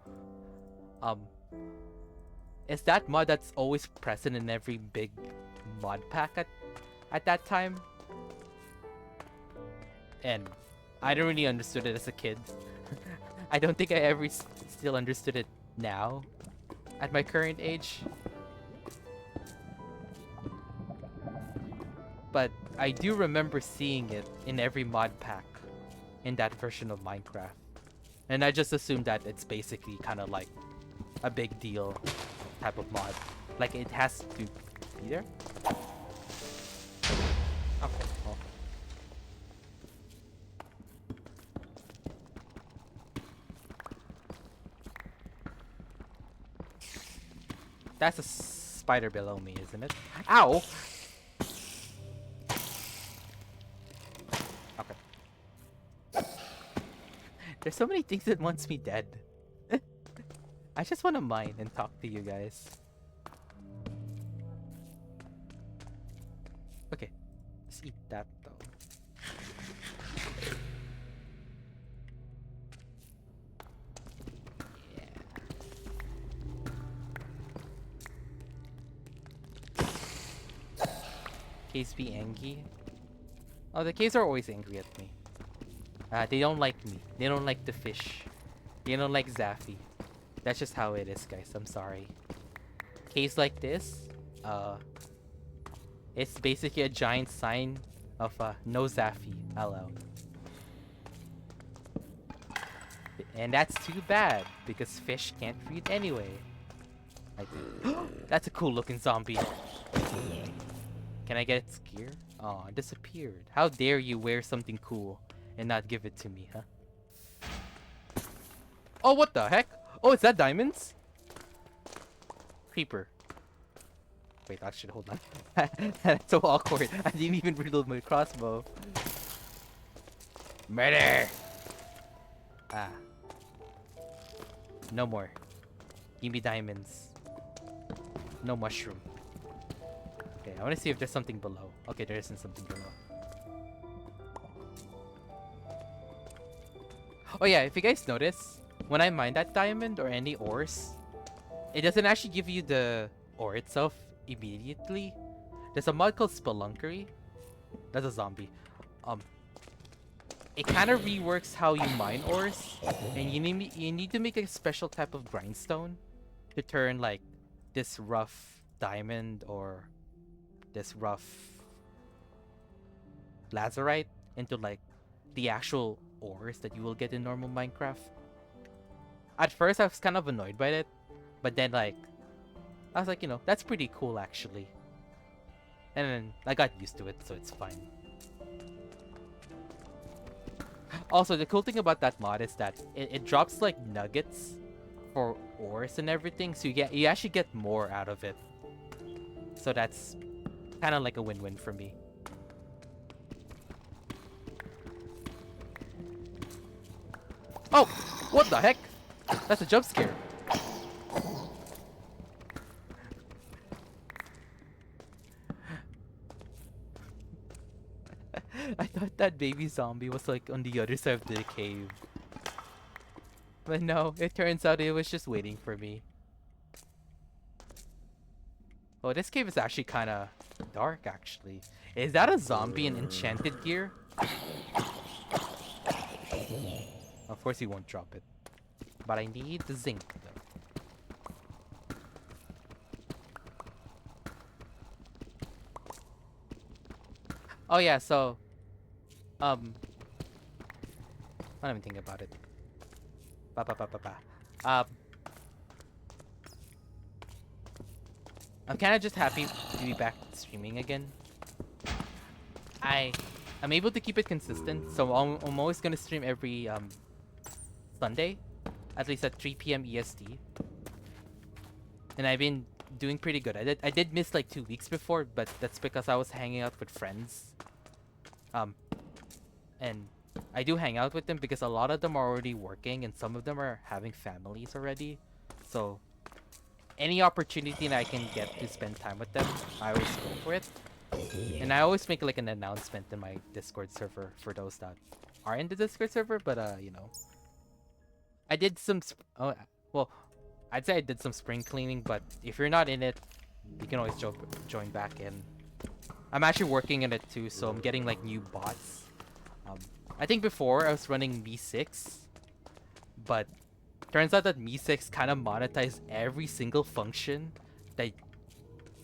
Is that mod that's always present in every big mod pack at that time? And I didn't really understood it as a kid. I don't think I ever still understood it now, at my current age. But I do remember seeing it in every mod pack in that version of Minecraft. And I just assumed that it's basically kind of like a big deal type of mod. Like it has to be there. Okay. Well. That's a spider below me, isn't it? Ow! Okay. There's so many things that wants me dead. I just want to mine and talk to you guys. Okay. Let's eat that though. Caves be angry? Oh, the caves are always angry at me. They don't like me. They don't like the fish. They don't like Zaffy. That's just how it is, guys. I'm sorry. Caves like this, it's basically a giant sign of no Zaffy allowed. And that's too bad, because fish can't feed anyway. That's a cool looking zombie. Can I get its gear? Oh, it disappeared. How dare you wear something cool and not give it to me, huh? Oh, what the heck? Oh, is that diamonds? Creeper. Wait, actually, hold on. That's so awkward. I didn't even reload my crossbow. Murder! Ah. No more. Give me diamonds. No mushroom. Okay, I want to see if there's something below. Okay, there isn't something below. Oh yeah, if you guys notice, when I mine that diamond or any ores, it doesn't actually give you the ore itself immediately. There's a mod called Spelunkery. That's a zombie. It kind of reworks how you mine ores, and you need to make a special type of grindstone to turn like this rough diamond or this rough lazurite into like the actual ores that you will get in normal Minecraft. At first I was kind of annoyed by it, but then like I was like, you know, that's pretty cool actually. And then I got used to it, so it's fine. Also, the cool thing about that mod is that it drops like nuggets for ores and everything, so you actually get more out of it. So that's kind of like a win-win for me. Oh! What the heck? That's a jump scare. I thought that baby zombie was like on the other side of the cave. But no, it turns out it was just waiting for me. Oh, this cave is actually kind of dark, actually. Is that a zombie in enchanted gear? Of course he won't drop it. But I need the zinc, though. Oh, yeah, so... I don't even think about it. I'm kind of just happy to be back streaming again. I'm able to keep it consistent, so I'm always gonna stream every Sunday, at least at 3 p.m. EST. And I've been doing pretty good. I did miss like 2 weeks before, but that's because I was hanging out with friends. And I do hang out with them because a lot of them are already working and some of them are having families already. So any opportunity that I can get to spend time with them, I always go for it. And I always make like an announcement in my Discord server for those that are in the Discord server, but you know. I did some well, I'd say I did some spring cleaning, but if you're not in it, you can always join back in. I'm actually working in it too, so I'm getting like new bots. I think before I was running Me6, but turns out that Me6 kind of monetized every single function that,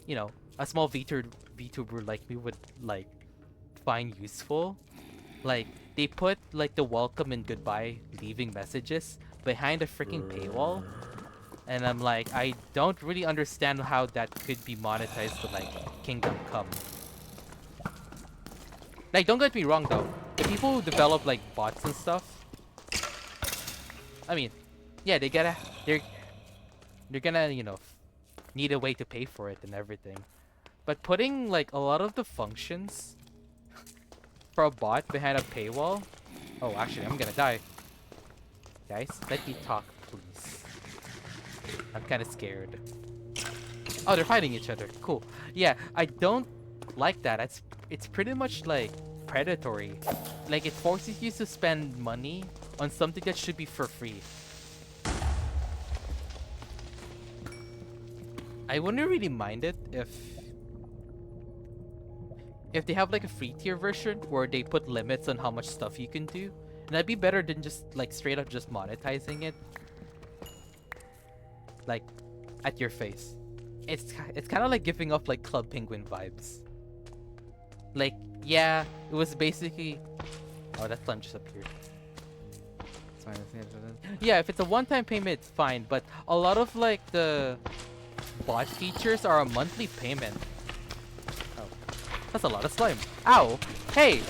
you know, a small VTuber like me would like find useful. Like they put like the welcome and goodbye leaving messages behind a freaking paywall, and I'm like, I don't really understand how that could be monetized to like Kingdom Come. Like, don't get me wrong though, the people who develop like bots and stuff, I mean, yeah, they're gonna, you know, need a way to pay for it and everything. But putting like a lot of the functions for a bot behind a paywall. Oh, actually, I'm gonna die. Guys, let me talk, please. I'm kind of scared. Oh, they're fighting each other. Cool. Yeah, I don't like that. It's pretty much like predatory. Like it forces you to spend money on something that should be for free. I wouldn't really mind it if they have like a free tier version where they put limits on how much stuff you can do. And that'd be better than just like straight up just monetizing it. Like at your face. It's kind of like giving off like Club Penguin vibes. Like, yeah, it was basically... Oh, that slime just appeared. Yeah, if it's a one-time payment, it's fine. But a lot of like the bot features are a monthly payment. Oh, that's a lot of slime. Ow! Hey!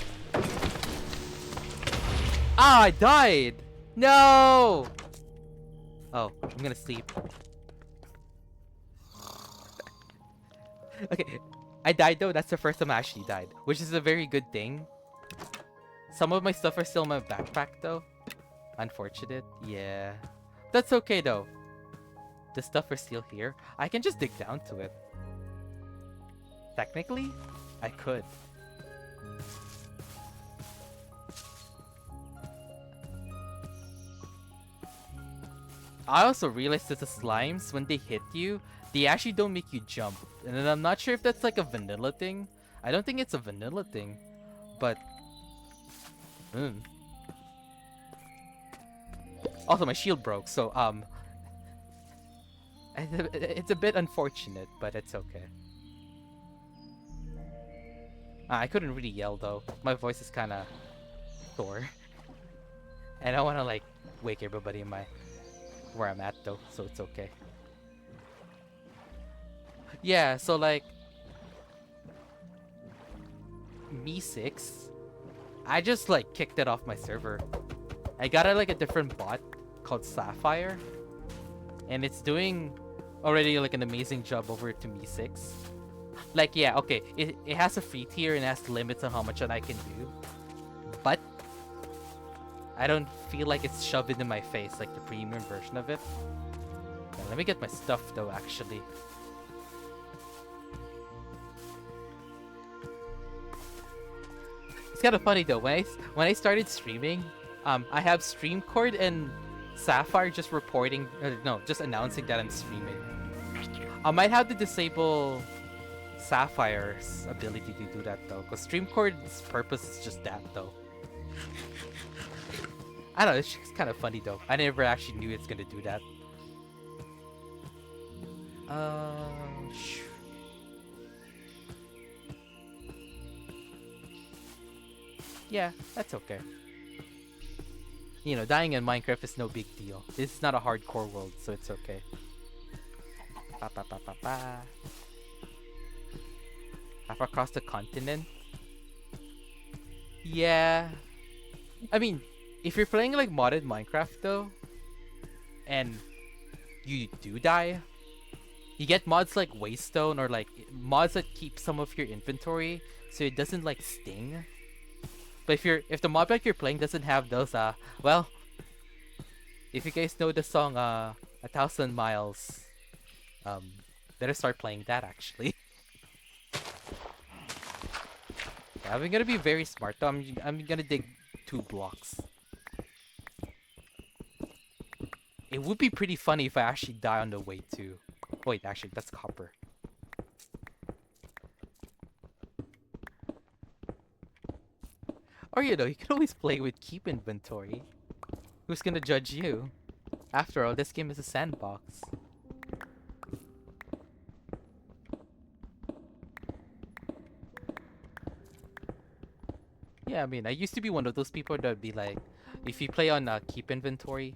Ah, I died! No! Oh, I'm gonna sleep. Okay, I died though. That's the first time I actually died, which is a very good thing. Some of my stuff are still in my backpack though. Unfortunate. Yeah. That's okay though. The stuff is still here. I can just dig down to it. Technically, I could. I also realized that the slimes, when they hit you, they actually don't make you jump. And then I'm not sure if that's like a vanilla thing. I don't think it's a vanilla thing. But... Also, my shield broke, so, it's a bit unfortunate, but it's okay. I couldn't really yell, though. My voice is kind of sore. And I want to, like, wake everybody in my... where I'm at, though, so it's okay. Yeah, so, like... Me6... I just, like, kicked it off my server. I got, like, a different bot called Sapphire. And it's doing already, like, an amazing job over to Me6. Like, yeah, okay, it has a free tier and has limits on how much I can do. But I don't feel like it's shoved into my face, like the premium version of it. Yeah, let me get my stuff, though, actually. It's kind of funny though, when I started streaming, I have Streamcord and Sapphire just reporting, no, just announcing that I'm streaming. I might have to disable Sapphire's ability to do that though, because Streamcord's purpose is just that though. I don't know, it's just kind of funny though. I never actually knew it's gonna do that. Yeah, that's okay. You know, dying in Minecraft is no big deal. This is not a hardcore world, so it's okay. Ba ba ba ba ba. Half across the continent? Yeah. I mean, if you're playing like modded Minecraft though, and you do die, you get mods like Waystone or like mods that keep some of your inventory so it doesn't like sting. But if the mod pack you're playing doesn't have those, well, if you guys know the song A Thousand Miles, better start playing that actually. Yeah, I'm gonna be very smart though. I'm gonna dig 2 blocks. It would be pretty funny if I actually die on the way too. Wait, actually, that's copper. Or you know, you can always play with keep inventory. Who's gonna judge you? After all, this game is a sandbox. Yeah, I mean, I used to be one of those people that would be like, if you play on keep inventory,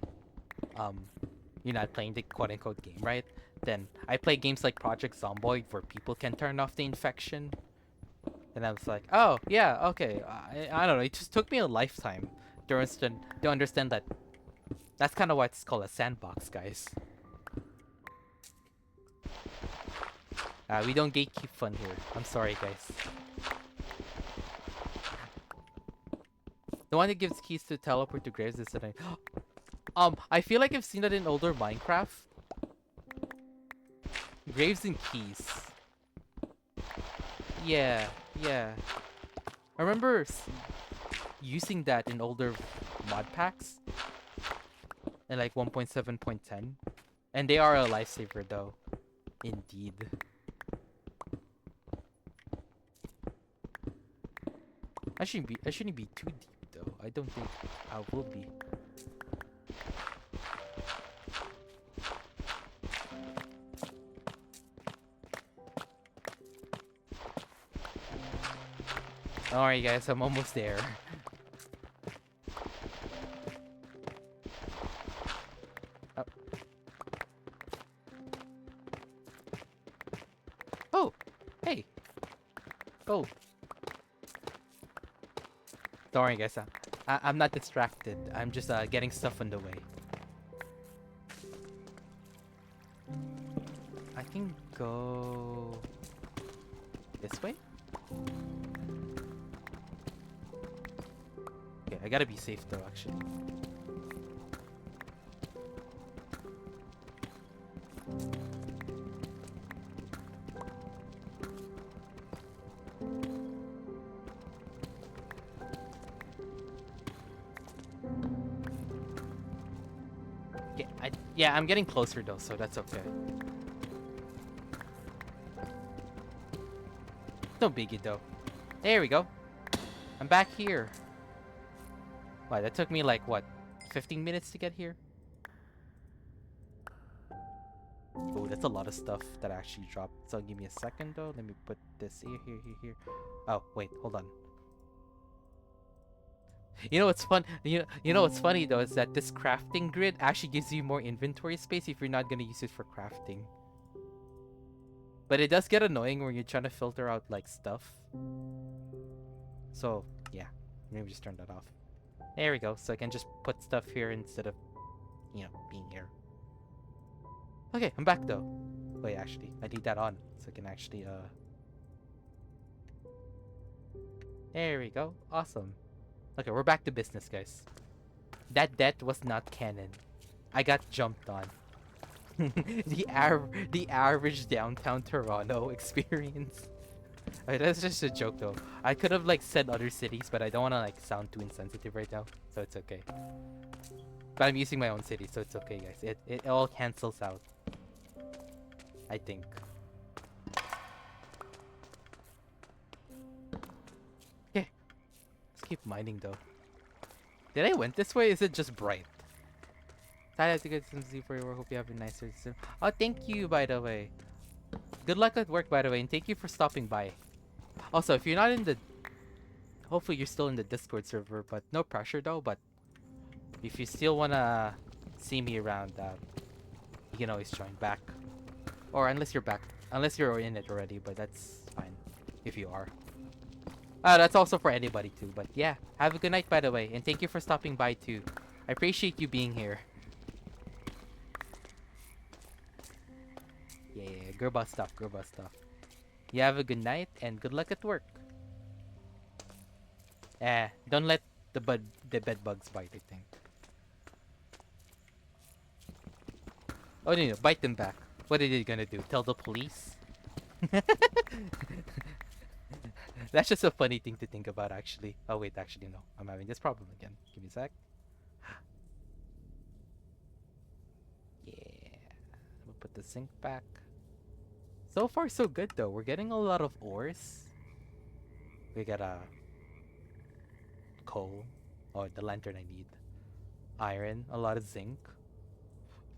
you're not playing the quote-unquote game, right? Then I play games like Project Zomboid where people can turn off the infection. And I was like, oh, yeah, okay. I don't know. It just took me a lifetime to understand that that's kind of why it's called a sandbox, guys. We don't gatekeep fun here. I'm sorry, guys. The one that gives keys to teleport to graves is that I feel like I've seen that in older Minecraft. Graves and keys. Yeah, yeah. I remember using that in older mod packs. In like 1.7.10. And they are a lifesaver though. Indeed. I shouldn't be too deep though. I don't think I will be. Alright guys, I'm almost there. Oh. Oh! Hey! Oh! Don't worry guys, I'm not distracted. I'm just getting stuff on the way. I can go this way? Okay, I gotta be safe though, actually. Okay, yeah, I'm getting closer though, so that's okay. No biggie though. There we go. I'm back here. Wow, that took me like, what, 15 minutes to get here? Oh, that's a lot of stuff that actually dropped. So give me a second though. Let me put this here. Oh, wait, hold on. You know what's fun? You know what's funny though is that this crafting grid actually gives you more inventory space if you're not gonna use it for crafting. But it does get annoying when you're trying to filter out like stuff. So yeah, maybe just turn that off. There we go. So I can just put stuff here instead of, you know, being here. Okay, I'm back though. Wait, actually, I need that on so I can actually There we go. Awesome. Okay, we're back to business, guys. That death was not canon. I got jumped on. the average downtown Toronto experience. That's just a joke though. I could have like said other cities, but I don't want to like sound too insensitive right now, so it's okay. But I'm using my own city, so it's okay, guys. It all cancels out, I think. keep mining though. Did I went this way? Is it just bright? I have to get some sleep for your work. Hope you have a nice day. Oh, thank you, by the way. Good luck at work, by the way, and thank you for stopping by. Also, if you're not in the... Hopefully you're still in the Discord server, but no pressure though. But if you still wanna see me around, you can always join back. Or unless you're back. Unless you're in it already, but that's fine. If you are. That's also for anybody too. But yeah, have a good night, by the way. And thank you for stopping by too. I appreciate you being here. Yeah, girl boss stuff, girl boss stuff. You have a good night and good luck at work. Don't let the bed bugs bite, I think. Oh no, bite them back. What are they gonna do? Tell the police? That's just a funny thing to think about, actually. Oh wait, actually no. I'm having this problem again. Give me a sec. Yeah. We'll put the zinc back. So far so good though. We're getting a lot of ores. We got coal. Oh, the lantern I need. Iron. A lot of zinc.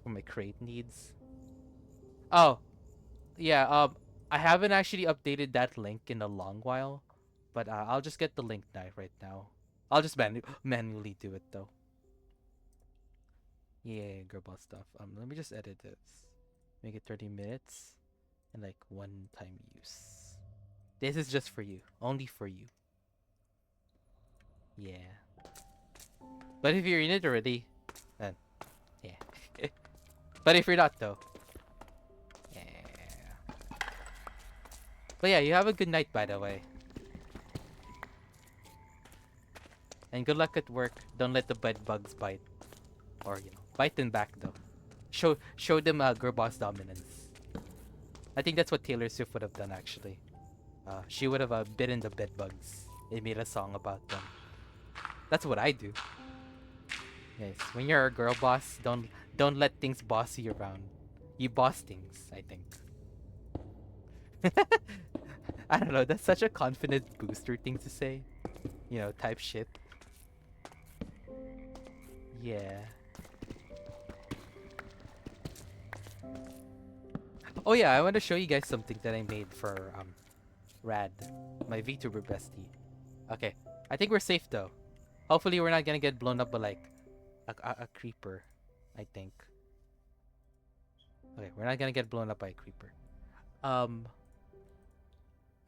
For my crate needs. Oh. Yeah, I haven't actually updated that link in a long while. But I'll just get the link right now. I'll just manually do it though. Yeah, girl stuff. Let me just edit this. Make it 30 minutes. And like one-time use. This is just for you. Only for you. Yeah. But if you're in it already, then yeah. But if you're not though, yeah. But yeah, you have a good night, by the way. And good luck at work. Don't let the bed bugs bite. Or, you know, bite them back though. Show them girl boss dominance. I think that's what Taylor Swift would have done, actually. She would have bitten the bed bugs. They made a song about them. That's what I do. Yes, when you're a girl boss, don't let things boss you around. You boss things, I think. I don't know, that's such a confident booster thing to say. You know, type shit. Yeah. Oh yeah, I want to show you guys something that I made for Rad, my VTuber bestie. Okay, I think we're safe though. Hopefully we're not gonna get blown up by like a creeper, I think. Okay, we're not gonna get blown up by a creeper. I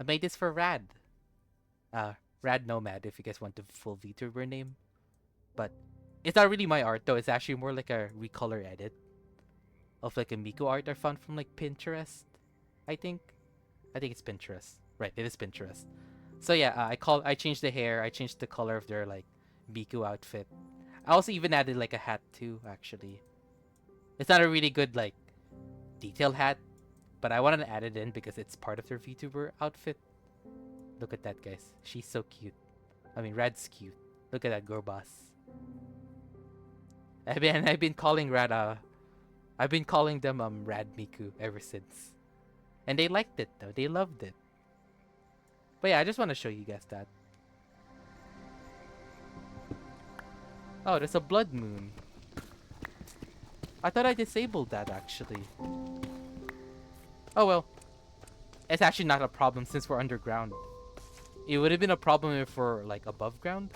made this for Rad. Rad Nomad, if you guys want the full VTuber name. But it's not really my art though, it's actually more like a recolor edit of like a Miku art I found from like Pinterest, I think it's Pinterest. Right, it is Pinterest. So yeah, I changed the hair, I changed the color of their like Miku outfit. I also even added like a hat too, actually. It's not a really good like detailed hat, but I wanted to add it in because it's part of their VTuber outfit. Look at that, guys. She's so cute. I mean, Rad's cute. Look at that girl boss. I've been calling Rad I've been calling them Rad Miku ever since. And they liked it though. They loved it. But yeah, I just want to show you guys that. Oh, there's a blood moon. I thought I disabled that actually. Oh well. It's actually not a problem since we're underground. It would have been a problem if we're like above ground.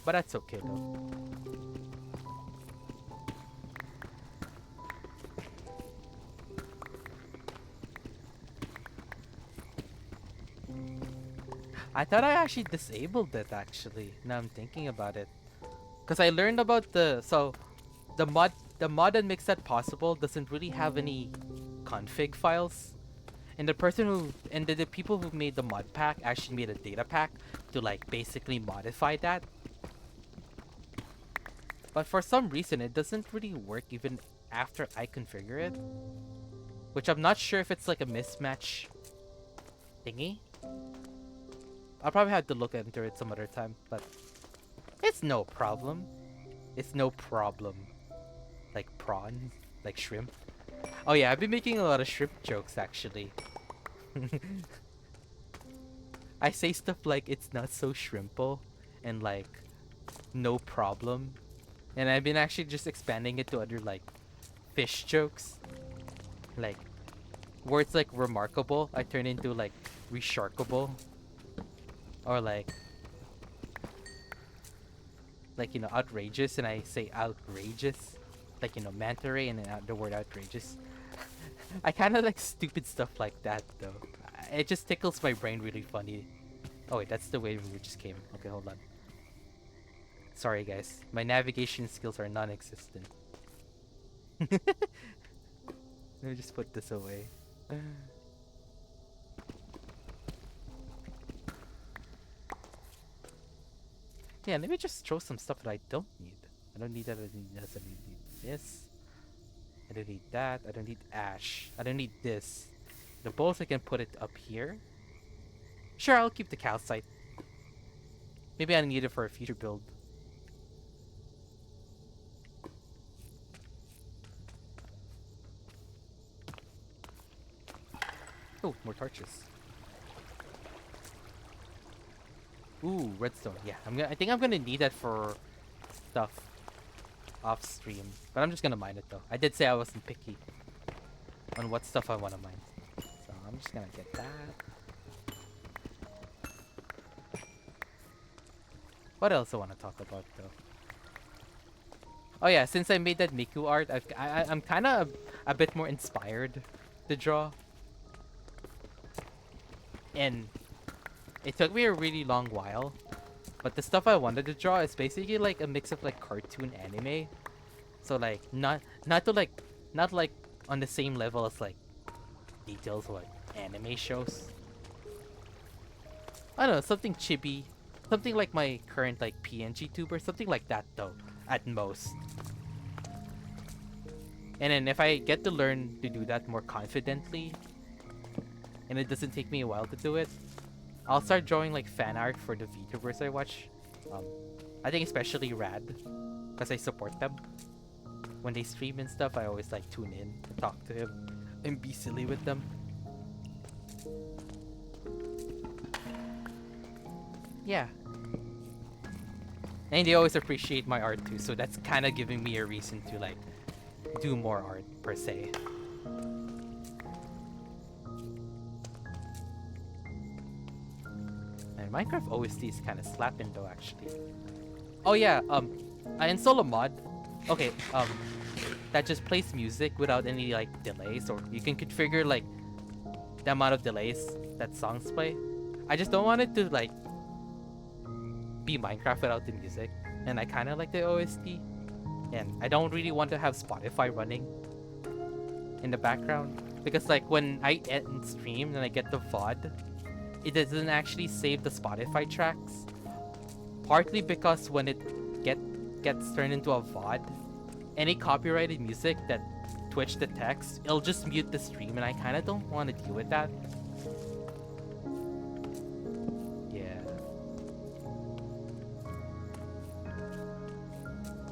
But that's okay though. I thought I actually disabled it actually. Now I'm thinking about it. Cause I learned about the mod that makes that possible doesn't really have any config files. And the people who made the mod pack actually made a data pack to like basically modify that. But for some reason it doesn't really work even after I configure it. Which I'm not sure if it's like a mismatch thingy. I'll probably have to look into it some other time, but it's no problem. It's no problem. Like prawns, like shrimp. Oh yeah, I've been making a lot of shrimp jokes actually. I say stuff like it's not so shrimpo, and like no problem. And I've been actually just expanding it to other like fish jokes. Like words like remarkable, I turn into like resharkable. Or like you know, outrageous, and I say outrageous. Like, you know, manta ray and then the word outrageous. I kind of like stupid stuff like that though. It just tickles my brain really funny. Oh wait, that's the way we just came. Okay, hold on. Sorry guys, my navigation skills are non-existent. Let me just put this away. Yeah, let me just throw some stuff that I don't need. I don't need that, I don't need this, I don't need this. I don't need that, I don't need ash. I don't need this. The bowls I can put it up here. Sure, I'll keep the calcite. Maybe I need it for a future build. Oh, more torches. Ooh, redstone. Yeah, I think I'm gonna need that for stuff off stream. But I'm just gonna mine it though. I did say I wasn't picky on what stuff I wanna mine. So I'm just gonna get that. What else I wanna talk about though? Oh yeah, since I made that Miku art, I'm kinda a bit more inspired to draw. And it took me a really long while, but the stuff I wanted to draw is basically like a mix of like cartoon anime. So like not like on the same level as like details of like anime shows. I don't know, something chibi, something like my current like PNG tuber, something like that though, at most. And then if I get to learn to do that more confidently, and it doesn't take me a while to do it, I'll start drawing like fan art for the VTubers I watch. I think especially Rad, because I support them. When they stream and stuff, I always like tune in and talk to him and be silly with them. Yeah. And they always appreciate my art too, so that's kind of giving me a reason to like do more art per se. Minecraft OST is kind of slapping though, actually. Oh yeah, I installed a mod. Okay, that just plays music without any like delays, or you can configure like the amount of delays that songs play. I just don't want it to like be Minecraft without the music, and I kind of like the OST, and I don't really want to have Spotify running in the background, because like when I end stream and I get the VOD, it doesn't actually save the Spotify tracks. Partly because when it gets turned into a VOD, any copyrighted music that Twitch detects, it'll just mute the stream, and I kind of don't want to deal with that. Yeah.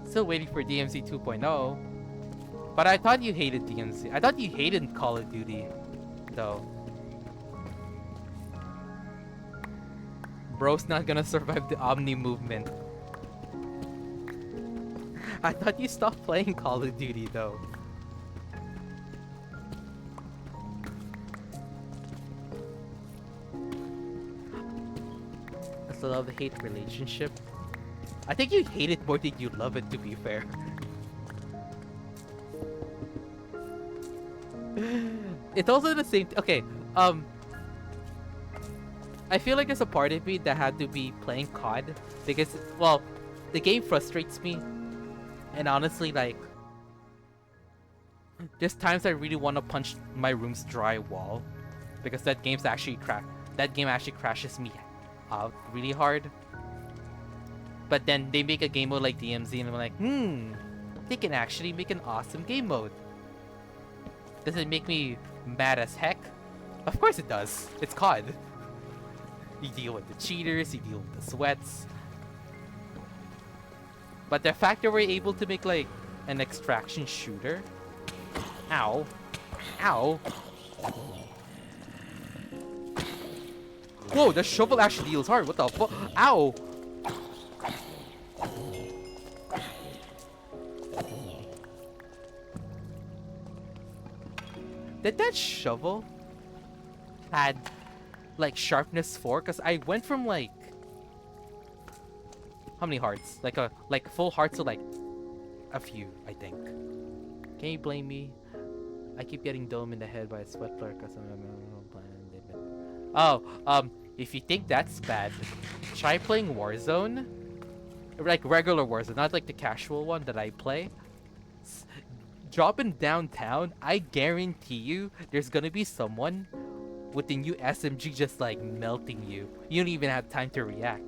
Still waiting for DMZ 2.0. But I thought you hated DMZ. I thought you hated Call of Duty, though. Bro's not gonna survive the Omni movement. I thought you stopped playing Call of Duty though. It's a love-hate relationship. I think you hate it more than you love it, to be fair. It's also the same. Okay, I feel like there's a part of me that had to be playing COD because, well, the game frustrates me, and honestly, like, there's times I really want to punch my room's dry wall because that game actually crashes me out really hard. But then they make a game mode like DMZ, and I'm like, they can actually make an awesome game mode. Does it make me mad as heck? Of course it does. It's COD. You deal with the cheaters, you deal with the sweats. But the fact that we're able to make like an extraction shooter. Ow. Ow. Whoa, the shovel actually deals hard. What the fuck? Ow. Did that shovel had like sharpness 4? Cause I went from like how many hearts? Like full hearts to like a few, I think. Can you blame me? I keep getting dome in the head by a sweat flare because I'm playing. Oh, if you think that's bad, try playing Warzone. Like regular Warzone, not like the casual one that I play. Dropping downtown, I guarantee you there's gonna be someone with the new SMG just like melting you. You don't even have time to react.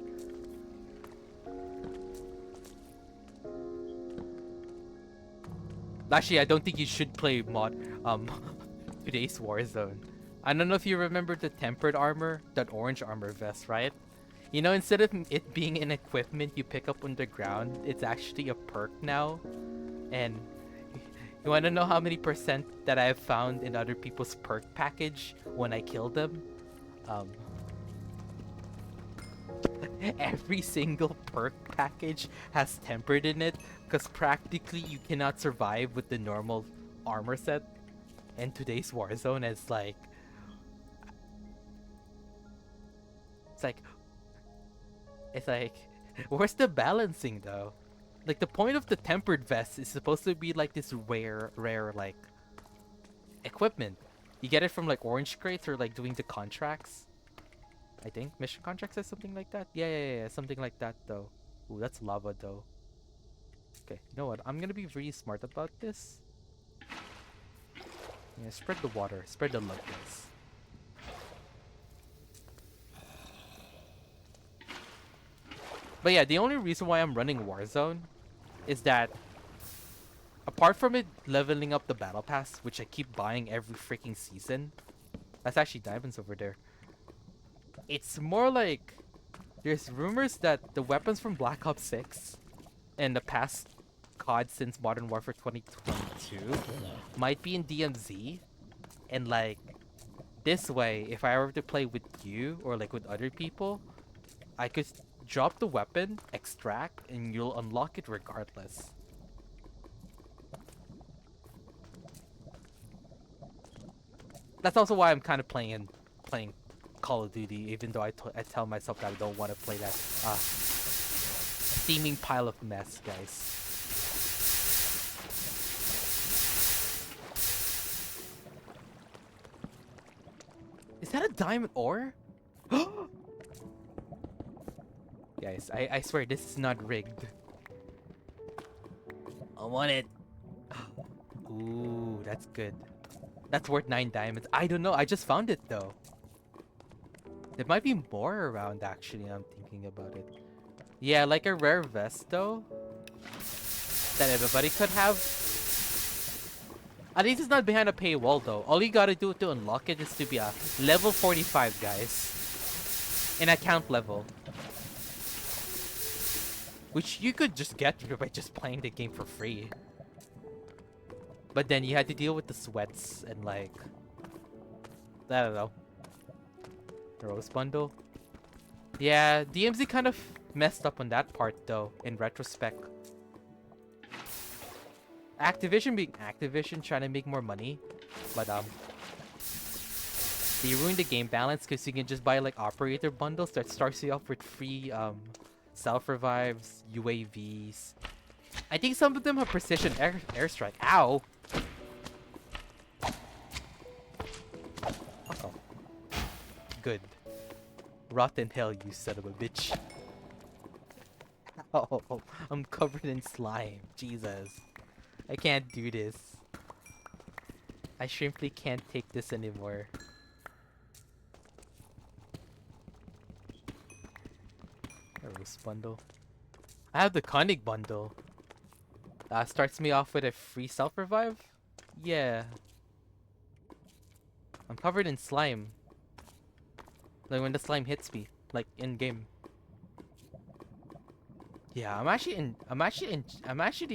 Actually, I don't think you should play today's Warzone. I don't know if you remember the tempered armor, that orange armor vest, right? You know, instead of it being an equipment you pick up underground, it's actually a perk now. And you wanna know how many percent that I've found in other people's perk package when I kill them? Every single perk package has tempered in it, because practically you cannot survive with the normal armor set. And today's Warzone is like... It's like... Where's the balancing though? Like the point of the tempered vest is supposed to be like this rare like equipment. You get it from like orange crates or like doing the contracts. I think mission contracts or something like that. Yeah, something like that though. Ooh, that's lava though. Okay, you know what? I'm gonna be really smart about this. Yeah, spread the water, spread the luggage. But yeah, the only reason why I'm running Warzone is that apart from it leveling up the battle pass, which I keep buying every freaking season. That's actually diamonds over there. It's more like there's rumors that the weapons from Black Ops 6 and the past COD since Modern Warfare 2022 might be in DMZ, and like this way, if I were to play with you or like with other people, I could drop the weapon, extract, and you'll unlock it regardless. That's also why I'm kind of playing Call of Duty, even though I tell myself that I don't want to play that steaming pile of mess, guys. Is that a diamond ore? Guys, I swear this is not rigged. I want it. Ooh, that's good. That's worth 9 diamonds. I don't know. I just found it though. There might be more around actually. I'm thinking about it. Yeah, like a rare vest though, that everybody could have. At least it's not behind a paywall though. All you gotta do to unlock it is to be a level 45, guys. An account level. Which you could just get by just playing the game for free. But then you had to deal with the sweats and like... I don't know. The rose bundle. Yeah, DMZ kind of messed up on that part though, in retrospect. Activision being Activision, trying to make more money. But they ruined the game balance because you can just buy like operator bundles that starts you off with free self-revives, UAVs. I think some of them have precision airstrike. Ow! Uh-oh. Good. Rotten hell, you son of a bitch. Oh, I'm covered in slime. Jesus. I can't do this. I simply can't take this anymore. A rose bundle. I have the conic bundle. Starts me off with a free self-revive? Yeah. I'm covered in slime. Like when the slime hits me. Like in-game. Yeah, I'm actually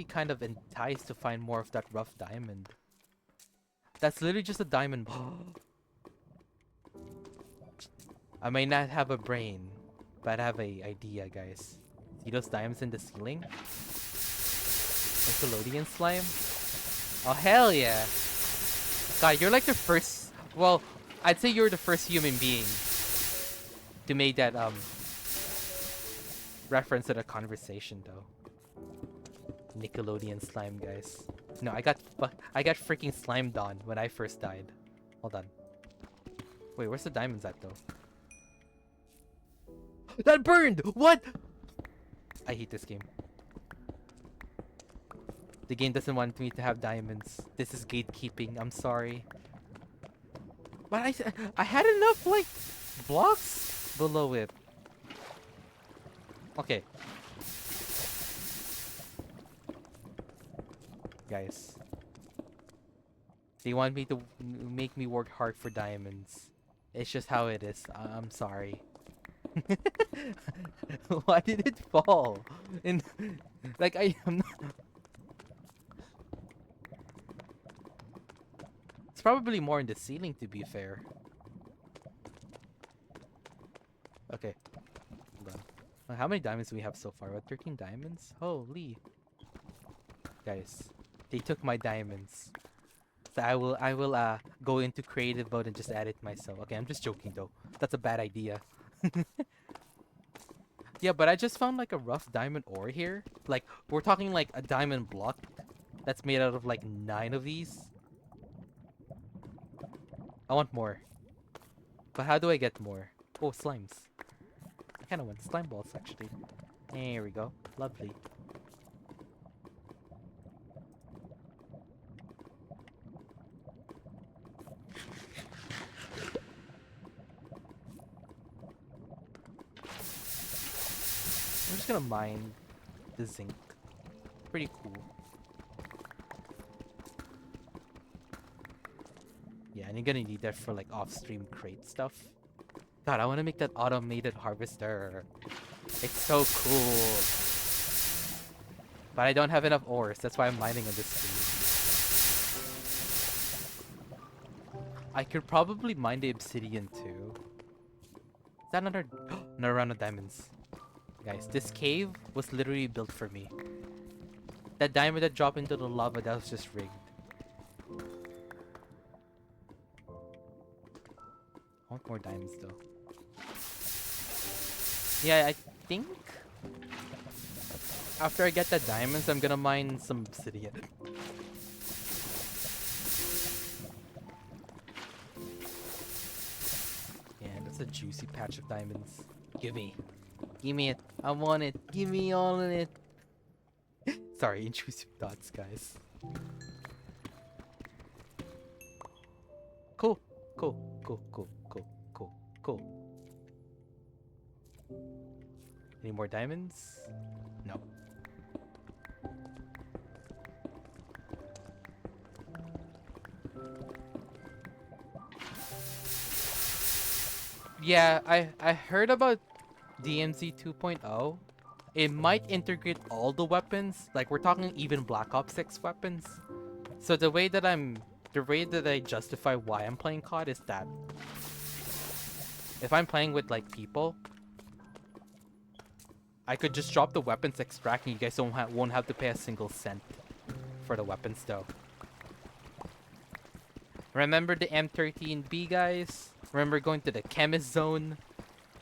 kind of enticed to find more of that rough diamond. That's literally just a diamond. I may not have a brain, but I have a idea, guys. See those diamonds in the ceiling? Nickelodeon slime? Oh, hell yeah! God, you're like the first. Well, I'd say you're the first human being to make that reference to the conversation, though. Nickelodeon slime, guys. No, I got freaking slimed on when I first died. Hold on. Wait, where's the diamonds at, though? That burned! What? I hate this game. The game doesn't want me to have diamonds. This is gatekeeping. I'm sorry. But I had enough, like, blocks below it. Okay. Guys. They want me to make me work hard for diamonds. It's just how it is. I'm sorry. Why did it fall? And like I'm not... It's probably more in the ceiling, to be fair. Okay. Hold on. How many diamonds do we have so far? What, 13 diamonds? Holy. Guys, they took my diamonds. So I will go into creative mode and just add it myself. Okay, I'm just joking though. That's a bad idea. Yeah, but I just found like a rough diamond ore here. Like, we're talking like a diamond block that's made out of like 9 of these. I want more. But how do I get more? Oh, slimes. I kind of want slime balls, actually. There we go. Lovely. I'm just gonna mine the zinc. Pretty cool. Yeah, and you're gonna need that for like off-stream crate stuff. God, I want to make that automated harvester. It's so cool. But I don't have enough ores. That's why I'm mining on this stream. I could probably mine the obsidian too. Is that another round of diamonds? Guys, this cave was literally built for me. That diamond that dropped into the lava, that was just rigged. I want more diamonds though. Yeah, I think after I get the diamonds, I'm gonna mine some obsidian. Yeah, that's a juicy patch of diamonds. Give me. Give me it. I want it. Give me all of it. Sorry, intrusive thoughts, guys. Cool. Cool. Cool. Cool. Cool. Cool. Cool. Any more diamonds? No. Yeah, I heard about DMZ 2.0. It might integrate all the weapons. Like, we're talking even Black Ops 6 weapons. So the way that I justify why I'm playing COD is that if I'm playing with like people, I could just drop the weapons extract and you guys won't have to pay a single cent for the weapons though. Remember the M13B, guys? Remember going to the chemist zone?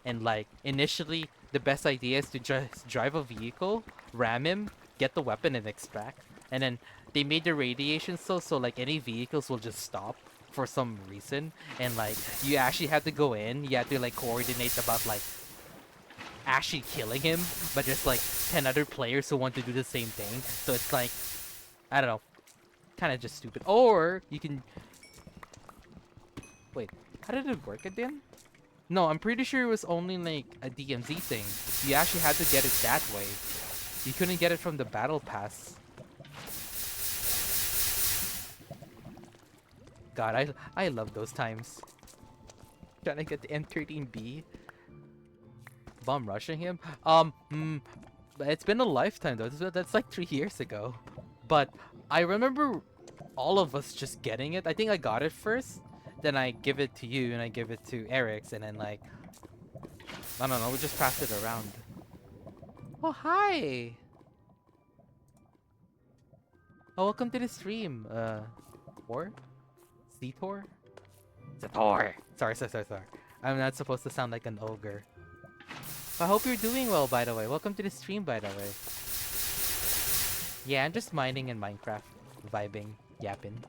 And like, initially, the best idea is to just drive a vehicle, ram him, get the weapon and extract. And then they made the radiation so like any vehicles will just stop for some reason. And like, you actually have to go in, you have to like coordinate about like actually killing him. But there's like 10 other players who want to do the same thing. So it's like, I don't know, kind of just stupid. Or you can... Wait, how did it work again? No, I'm pretty sure it was only like a DMZ thing. You actually had to get it that way. You couldn't get it from the battle pass. God, I love those times. Trying to get the M13B. Bomb rushing him? It's been a lifetime though. That's like 3 years ago. But I remember all of us just getting it. I think I got it first. Then I give it to you and I give it to Eric's and then like... I don't know, we just passed it around. Oh, hi! Oh, welcome to the stream. 4? Zetor? Zetor! Sorry. I'm not supposed to sound like an ogre. I hope you're doing well, by the way. Welcome to the stream, by the way. Yeah, I'm just mining in Minecraft. Vibing. Yapping.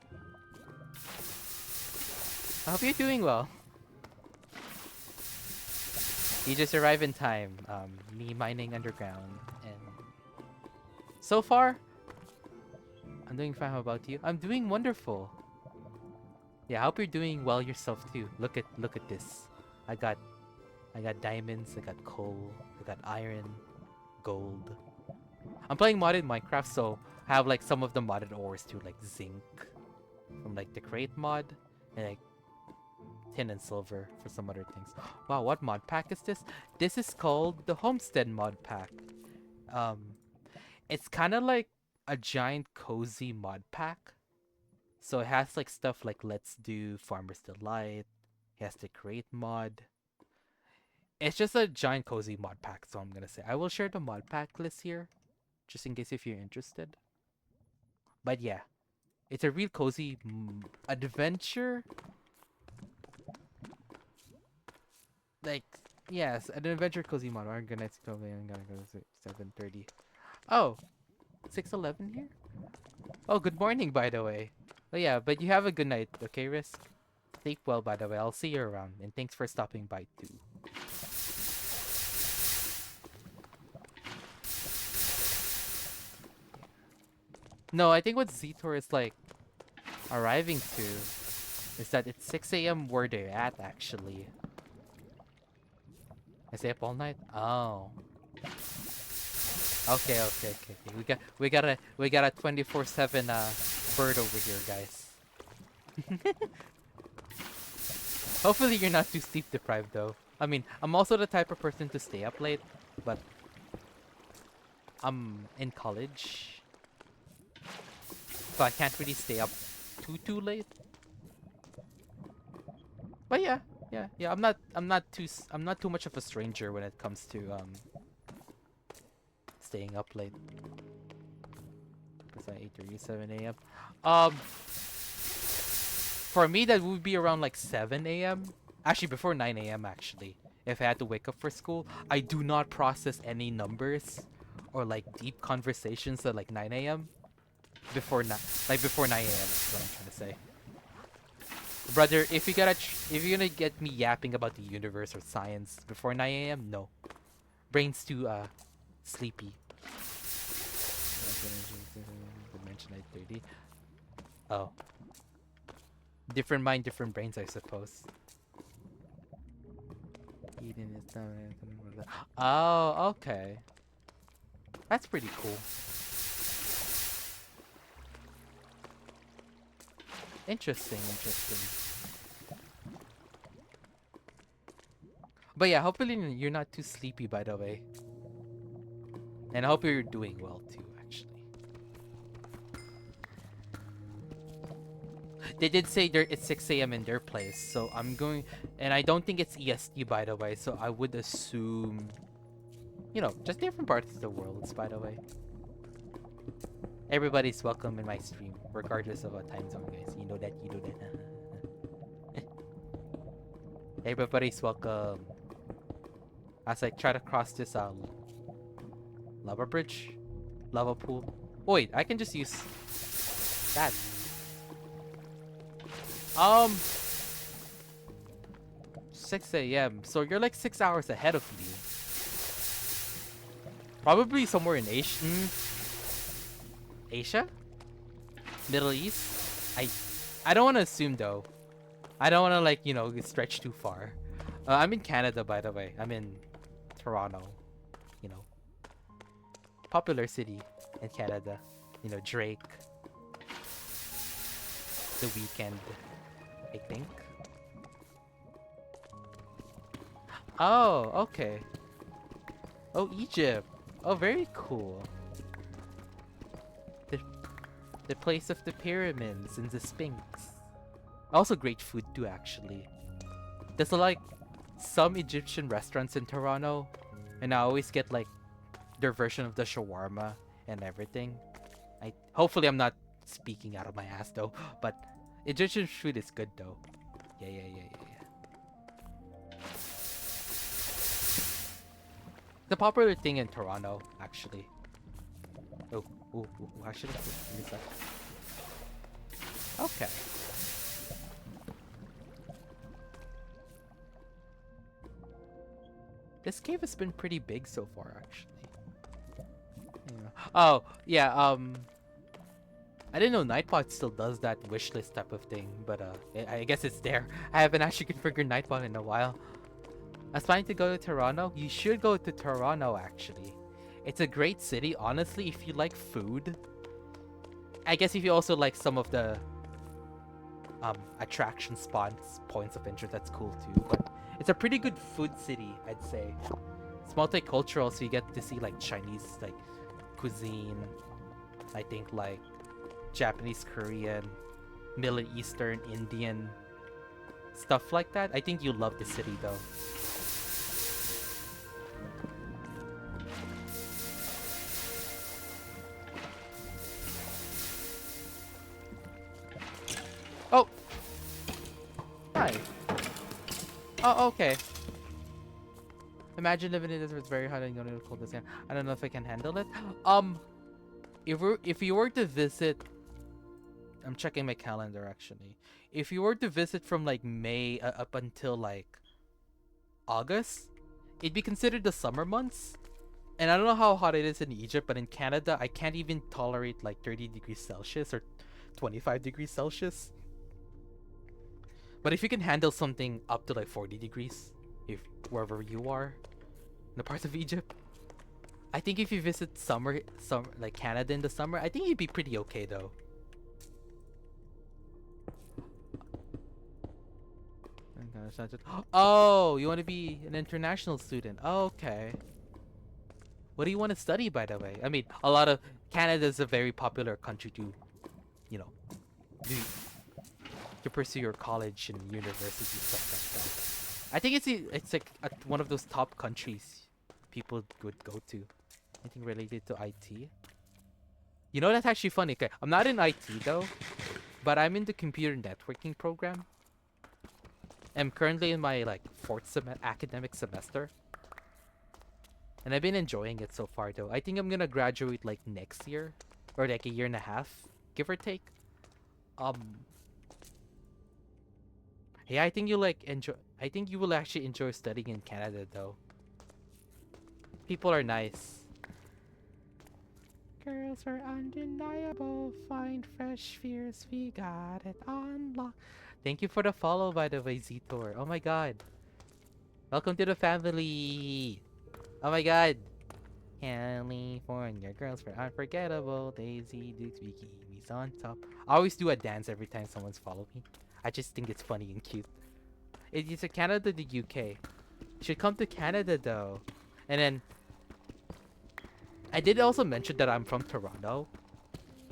I hope you're doing well. You just arrived in time. Me mining underground. And so far, I'm doing fine. How about you? I'm doing wonderful. Yeah, I hope you're doing well yourself too. Look at this. I got diamonds, I got coal, I got iron, gold. I'm playing modded Minecraft, so I have like some of the modded ores too, like zinc from like the crate mod, and like tin and silver for some other things. Wow, what mod pack is this? This is called the Homestead mod pack. It's kind of like a giant cozy mod pack. So it has like stuff like Let's Do, Farmer's Delight. It has the crate mod. It's just a giant cozy mod pack, so I'm gonna say. I will share the mod pack list here, just in case if you're interested. But yeah, it's a real cozy adventure. Like, yes, an adventure cozy mod. I'm gonna go to 7:30. Oh, 6:11 here? Oh, good morning, by the way. Oh yeah, but you have a good night, okay, Risk? Sleep well, by the way. I'll see you around, and thanks for stopping by too. No, I think what Zetor is like arriving to is that it's 6 a.m. where they're at actually. I stay up all night? Oh. Okay. We got a 24/7 bird over here, guys. Hopefully you're not too sleep deprived though. I mean, I'm also the type of person to stay up late, but I'm in college. So I can't really stay up too late. But yeah. I'm not too much of a stranger when it comes to staying up late. 8:30, 7 a.m. For me that would be around like 7 a.m. Actually before 9 a.m. actually. If I had to wake up for school, I do not process any numbers or like deep conversations at like 9 a.m. Before 9 a.m. is what I'm trying to say. Brother, if you're gonna get me yapping about the universe or science before 9 a.m., no. Brain's too sleepy. Dimension 8:30. Oh. Different mind, different brains, I suppose. Oh, okay. That's pretty cool. Interesting. But yeah, hopefully you're not too sleepy, by the way. And I hope you're doing well too, actually. They did say it's 6 a.m. in their place, so I'm going... And I don't think it's EST, by the way, so I would assume... You know, just different parts of the world, by the way. Everybody's welcome in my stream, regardless of what time zone, guys. You know that. Everybody's welcome. As I try to cross this lava bridge, lava pool. Oh, wait, I can just use that. 6 a.m. So you're like 6 hours ahead of me. Probably somewhere in Asia. Asia? Middle East? I don't want to assume though. I don't want to like, you know, stretch too far. I'm in Canada, by the way. I'm in Toronto. You know. Popular city in Canada. You know, Drake. The Weekend, I think. Oh, okay. Oh, Egypt. Oh, very cool. The place of the pyramids and the Sphinx. Also great food too, actually. There's like some Egyptian restaurants in Toronto, and I always get like their version of the shawarma and everything. Hopefully I'm not speaking out of my ass though, but Egyptian food is good though. Yeah. The popular thing in Toronto, actually. Oh, I should have used that. Okay. This cave has been pretty big so far, actually. Yeah. Oh, yeah, I didn't know Nightbot still does that wishlist type of thing, but I guess it's there. I haven't actually configured Nightbot in a while. I was planning to go to Toronto. You should go to Toronto, actually. It's a great city, honestly, if you like food. I guess if you also like some of the attraction spots, points of interest, that's cool too. But it's a pretty good food city, I'd say. It's multicultural, so you get to see like Chinese like cuisine. I think like Japanese, Korean, Middle Eastern, Indian, stuff like that. I think you love the city though. Oh! Hi. Oh, okay. Imagine living in this, it's very hot and going to cold this year. I don't know if I can handle it. If you were to visit, I'm checking my calendar actually. If you were to visit from like May up until like August, it'd be considered the summer months. And I don't know how hot it is in Egypt, but in Canada, I can't even tolerate like 30 degrees Celsius or 25 degrees Celsius. But if you can handle something up to like 40 degrees, if wherever you are, in the parts of Egypt, I think if you visit summer like Canada in the summer, I think you'd be pretty okay though. Oh, you want to be an international student? Okay. What do you want to study, by the way? I mean, a lot of Canada is a very popular country to, you know, to pursue your college and university stuff like that. I think it's like one of those top countries people would go to. Anything related to IT? You know, that's actually funny. Okay, I'm not in IT though, but I'm in the computer networking program. I'm currently in my like fourth academic semester. And I've been enjoying it so far though. I think I'm gonna graduate like next year. Or like a year and a half, give or take. Yeah, I think you will actually enjoy studying in Canada though. People are nice. Girls are undeniable, find fresh fears, we got it unlocked. Thank you for the follow, by the way, Zitor. Oh my god. Welcome to the family. Oh my god. California girls are unforgettable. Daisy Dukes bikinis on top. I always do a dance every time someone's followed me. I just think it's funny and cute. It's a Canada, the UK. You should come to Canada though. And then I did also mention that I'm from Toronto.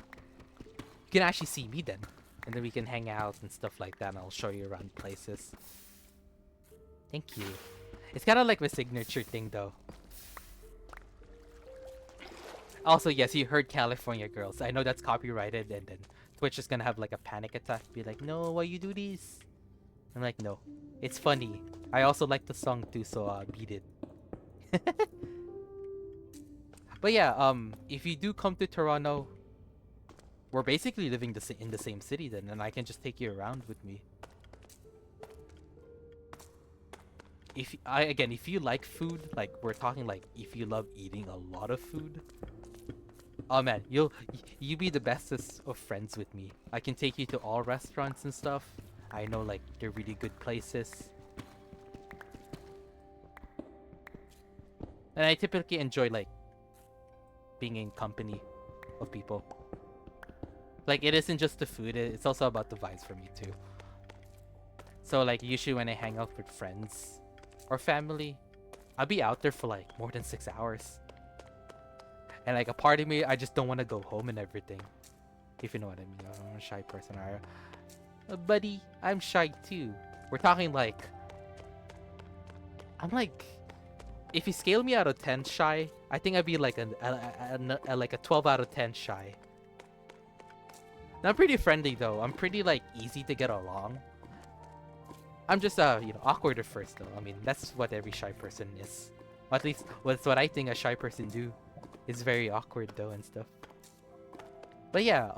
You can actually see me then. And then we can hang out and stuff like that, and I'll show you around places. Thank you. It's kind of like my signature thing though. Also, yes, you heard California girls. I know that's copyrighted, and then Twitch is gonna have like a panic attack. Be like, no, why you do this? I'm like, no. It's funny. I also like the song too, so beat it. But yeah, if you do come to Toronto, we're basically living in the same city then, and I can just take you around with me. If you like food, like we're talking like if you love eating a lot of food, oh man, you'll be the bestest of friends with me. I can take you to all restaurants and stuff. I know like they're really good places. And I typically enjoy like being in company of people. Like it isn't just the food, it's also about the vibes for me too. So like usually when I hang out with friends or family, I'll be out there for like more than 6 hours. And like a part of me, I just don't want to go home and everything. If you know what I mean. I'm a shy person. Buddy, I'm shy too. We're talking like... I'm like... If you scale me out of 10 shy, I think I'd be like a 12 out of 10 shy. I'm pretty friendly though. I'm pretty like easy to get along. I'm just awkward at first though. I mean, that's what every shy person is. Or at least that's what I think a shy person do. It's very awkward though and stuff. But yeah,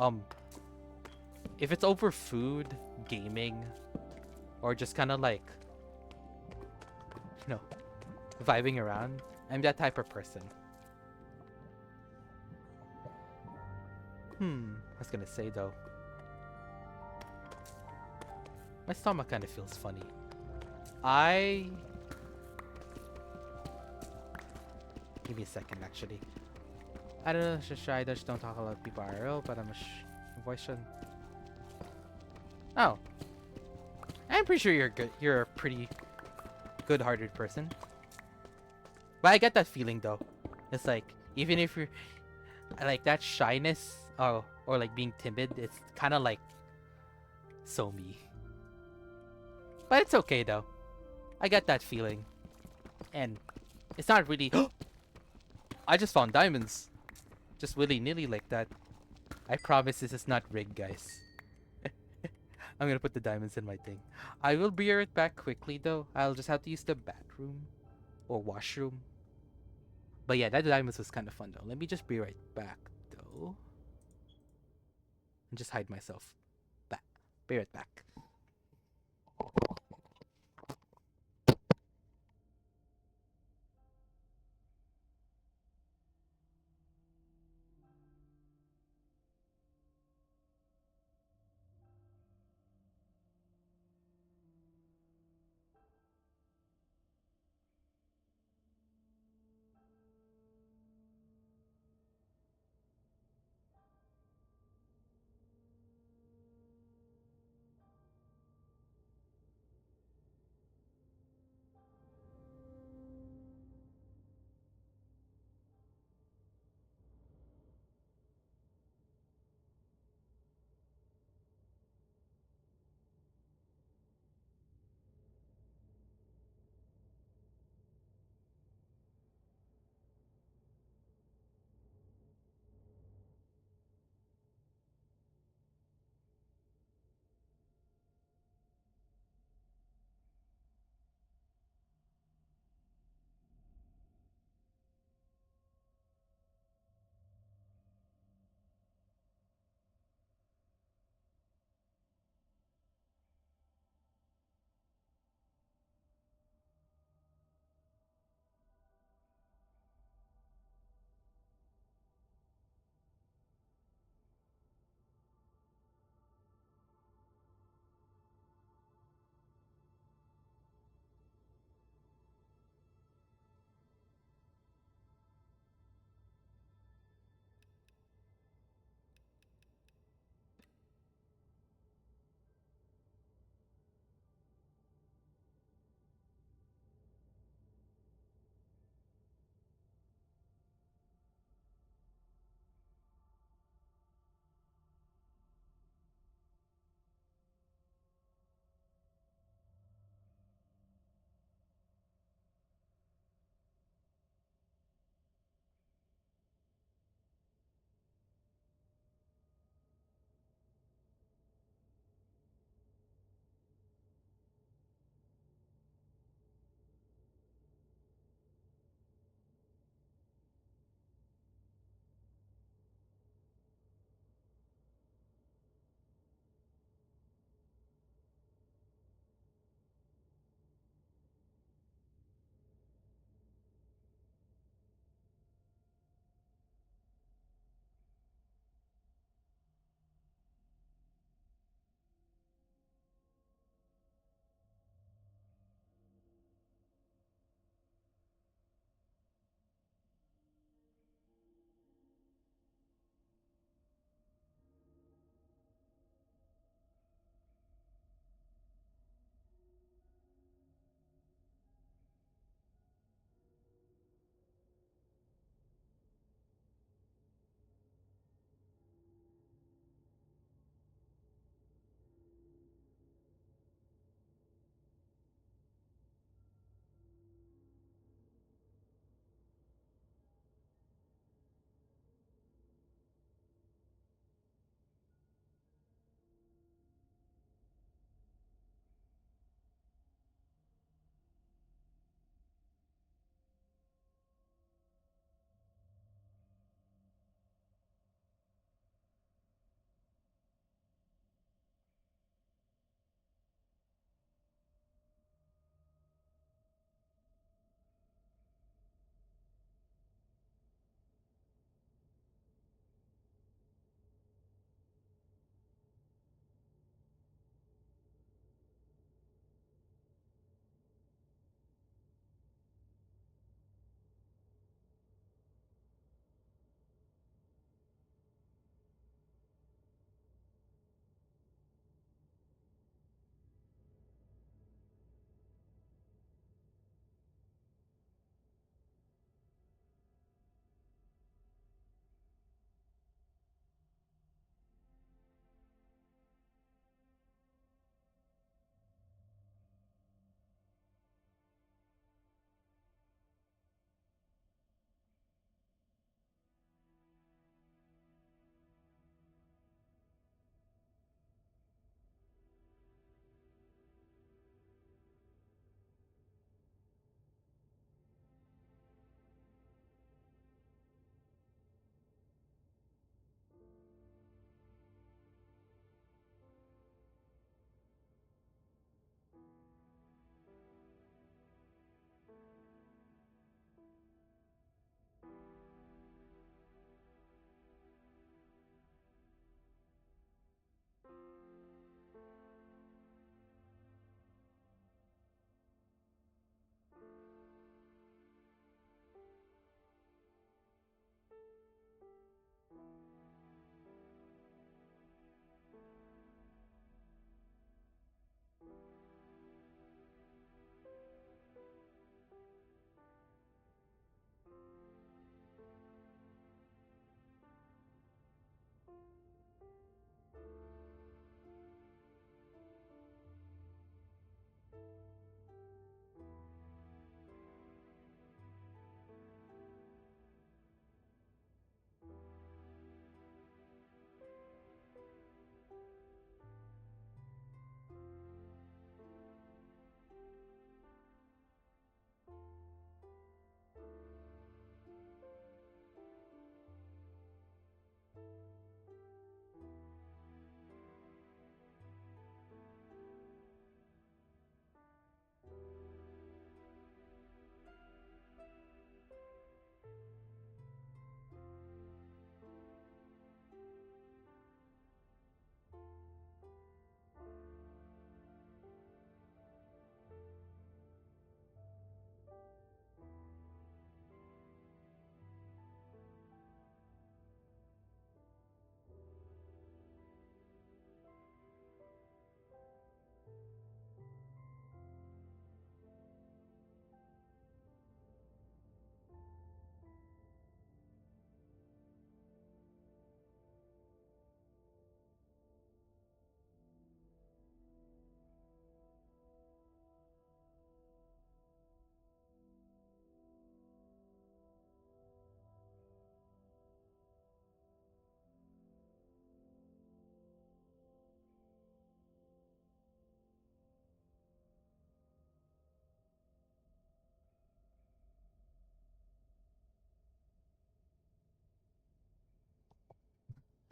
if it's over food, gaming, or just kind of like, you know, vibing around, I'm that type of person. I was gonna say though, my stomach kind of feels funny. Give me a second actually. I don't know, just shy. I just don't talk a lot of people IRL, but I'm a voice shouldn't. Oh, I'm pretty sure you're good. You're a pretty good-hearted person. But I get that feeling though. It's like even if you're like that shyness, or like being timid, it's kind of like so me. But it's okay though. I get that feeling, and it's not really. I just found diamonds, just willy-nilly like that. I promise this is not rigged, guys. I'm gonna put the diamonds in my thing. I will be right back quickly though. I'll just have to use the bathroom or washroom. But yeah, that diamonds was kind of fun though. Let me just be right back though. And just hide myself. Back. Be right back.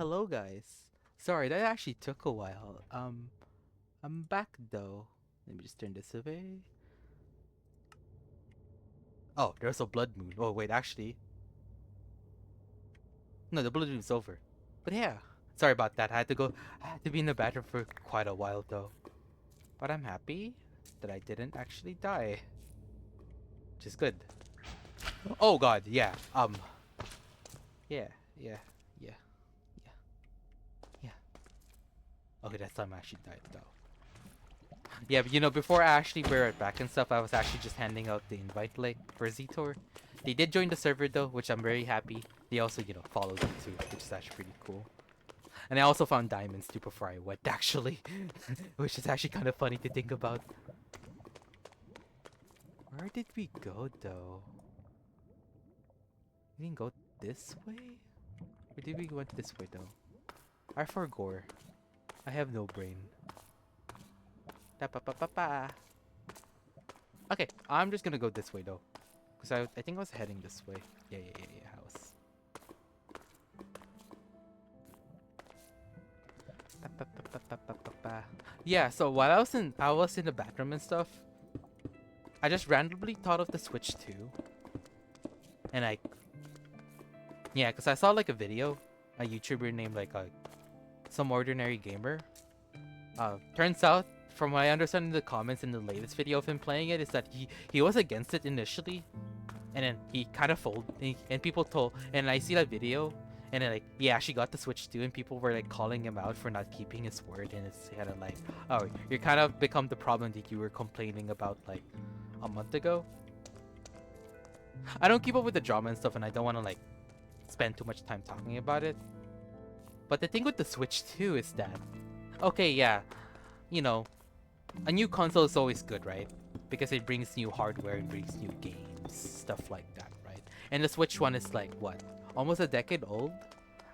Hello, guys. Sorry, that actually took a while. I'm back though. Let me just turn this away. Oh, there's a blood moon. Oh, wait, actually. No, the blood moon's over. But yeah. Sorry about that. I had to be in the bathroom for quite a while though. But I'm happy that I didn't actually die. Which is good. Oh god, yeah. Yeah, yeah, yeah, yeah, yeah. Okay, that time I actually died though. Yeah, but you know, before I actually wear it back and stuff, I was actually just handing out the invite link for Z-Tour. They did join the server though, which I'm very happy. They also, you know, followed me too, which is actually pretty cool. And I also found diamonds too before I went, actually. Which is actually kind of funny to think about. Where did we go though? We didn't go this way? Or did we go this way though? I forgot. I have no brain. Da pa pa pa pa. Okay, I'm just gonna go this way though. Because I think I was heading this way. Yeah, house. Pa, pa, pa, pa, pa, pa, pa, pa. Yeah, so while I was in the bathroom and stuff, I just randomly thought of the Switch 2. And yeah, because I saw like a video, a YouTuber named like some ordinary gamer. Turns out, from what I understand in the comments in the latest video of him playing it, is that he was against it initially, and then he kind of folded, and people told, and I see that video, and then like he actually got the Switch 2, and people were like calling him out for not keeping his word, and it's kind of like, oh, you're kind of become the problem that you were complaining about like a month ago. I don't keep up with the drama and stuff, and I don't want to like spend too much time talking about it. But the thing with the Switch 2 is that, okay, yeah, you know, a new console is always good, right? Because it brings new hardware and brings new games, stuff like that, right? And the Switch one is like, what, almost a decade old?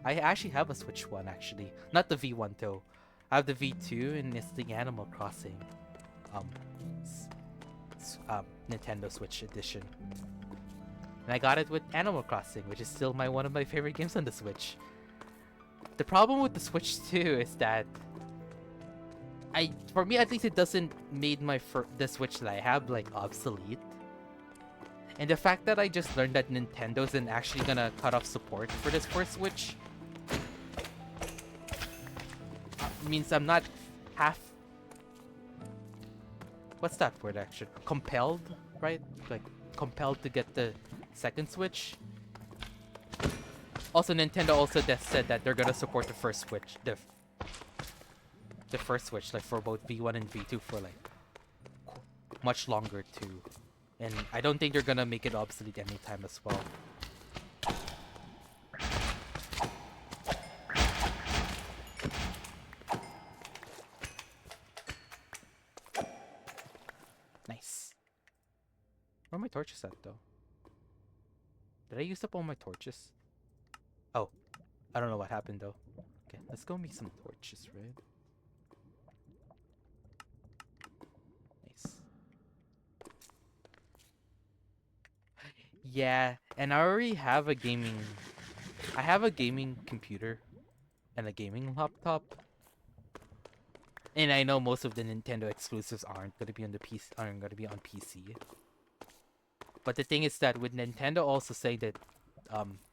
I actually have a Switch one, actually. Not the V1 though. I have the V2, and it's the Animal Crossing um, Nintendo Switch edition. And I got it with Animal Crossing, which is still one of my favorite games on the Switch. The problem with the Switch 2 is that for me at least, it doesn't made the Switch that I have like obsolete. And the fact that I just learned that Nintendo isn't actually gonna cut off support for this for Switch means I'm not half, what's that word actually? Compelled, right? Like compelled to get the second Switch. Also, Nintendo also said that they're gonna support the first Switch, the first Switch, like for both V1 and V2 for like much longer too. And I don't think they're gonna make it obsolete anytime as well. Nice. Where are my torches at though? Did I use up all my torches? Oh, I don't know what happened though. Okay, let's go make some torches, right? Nice. Yeah, and I already have a gaming... I have a gaming computer and a gaming laptop. And I know most of the Nintendo exclusives aren't gonna be on PC. But the thing is that with Nintendo also saying that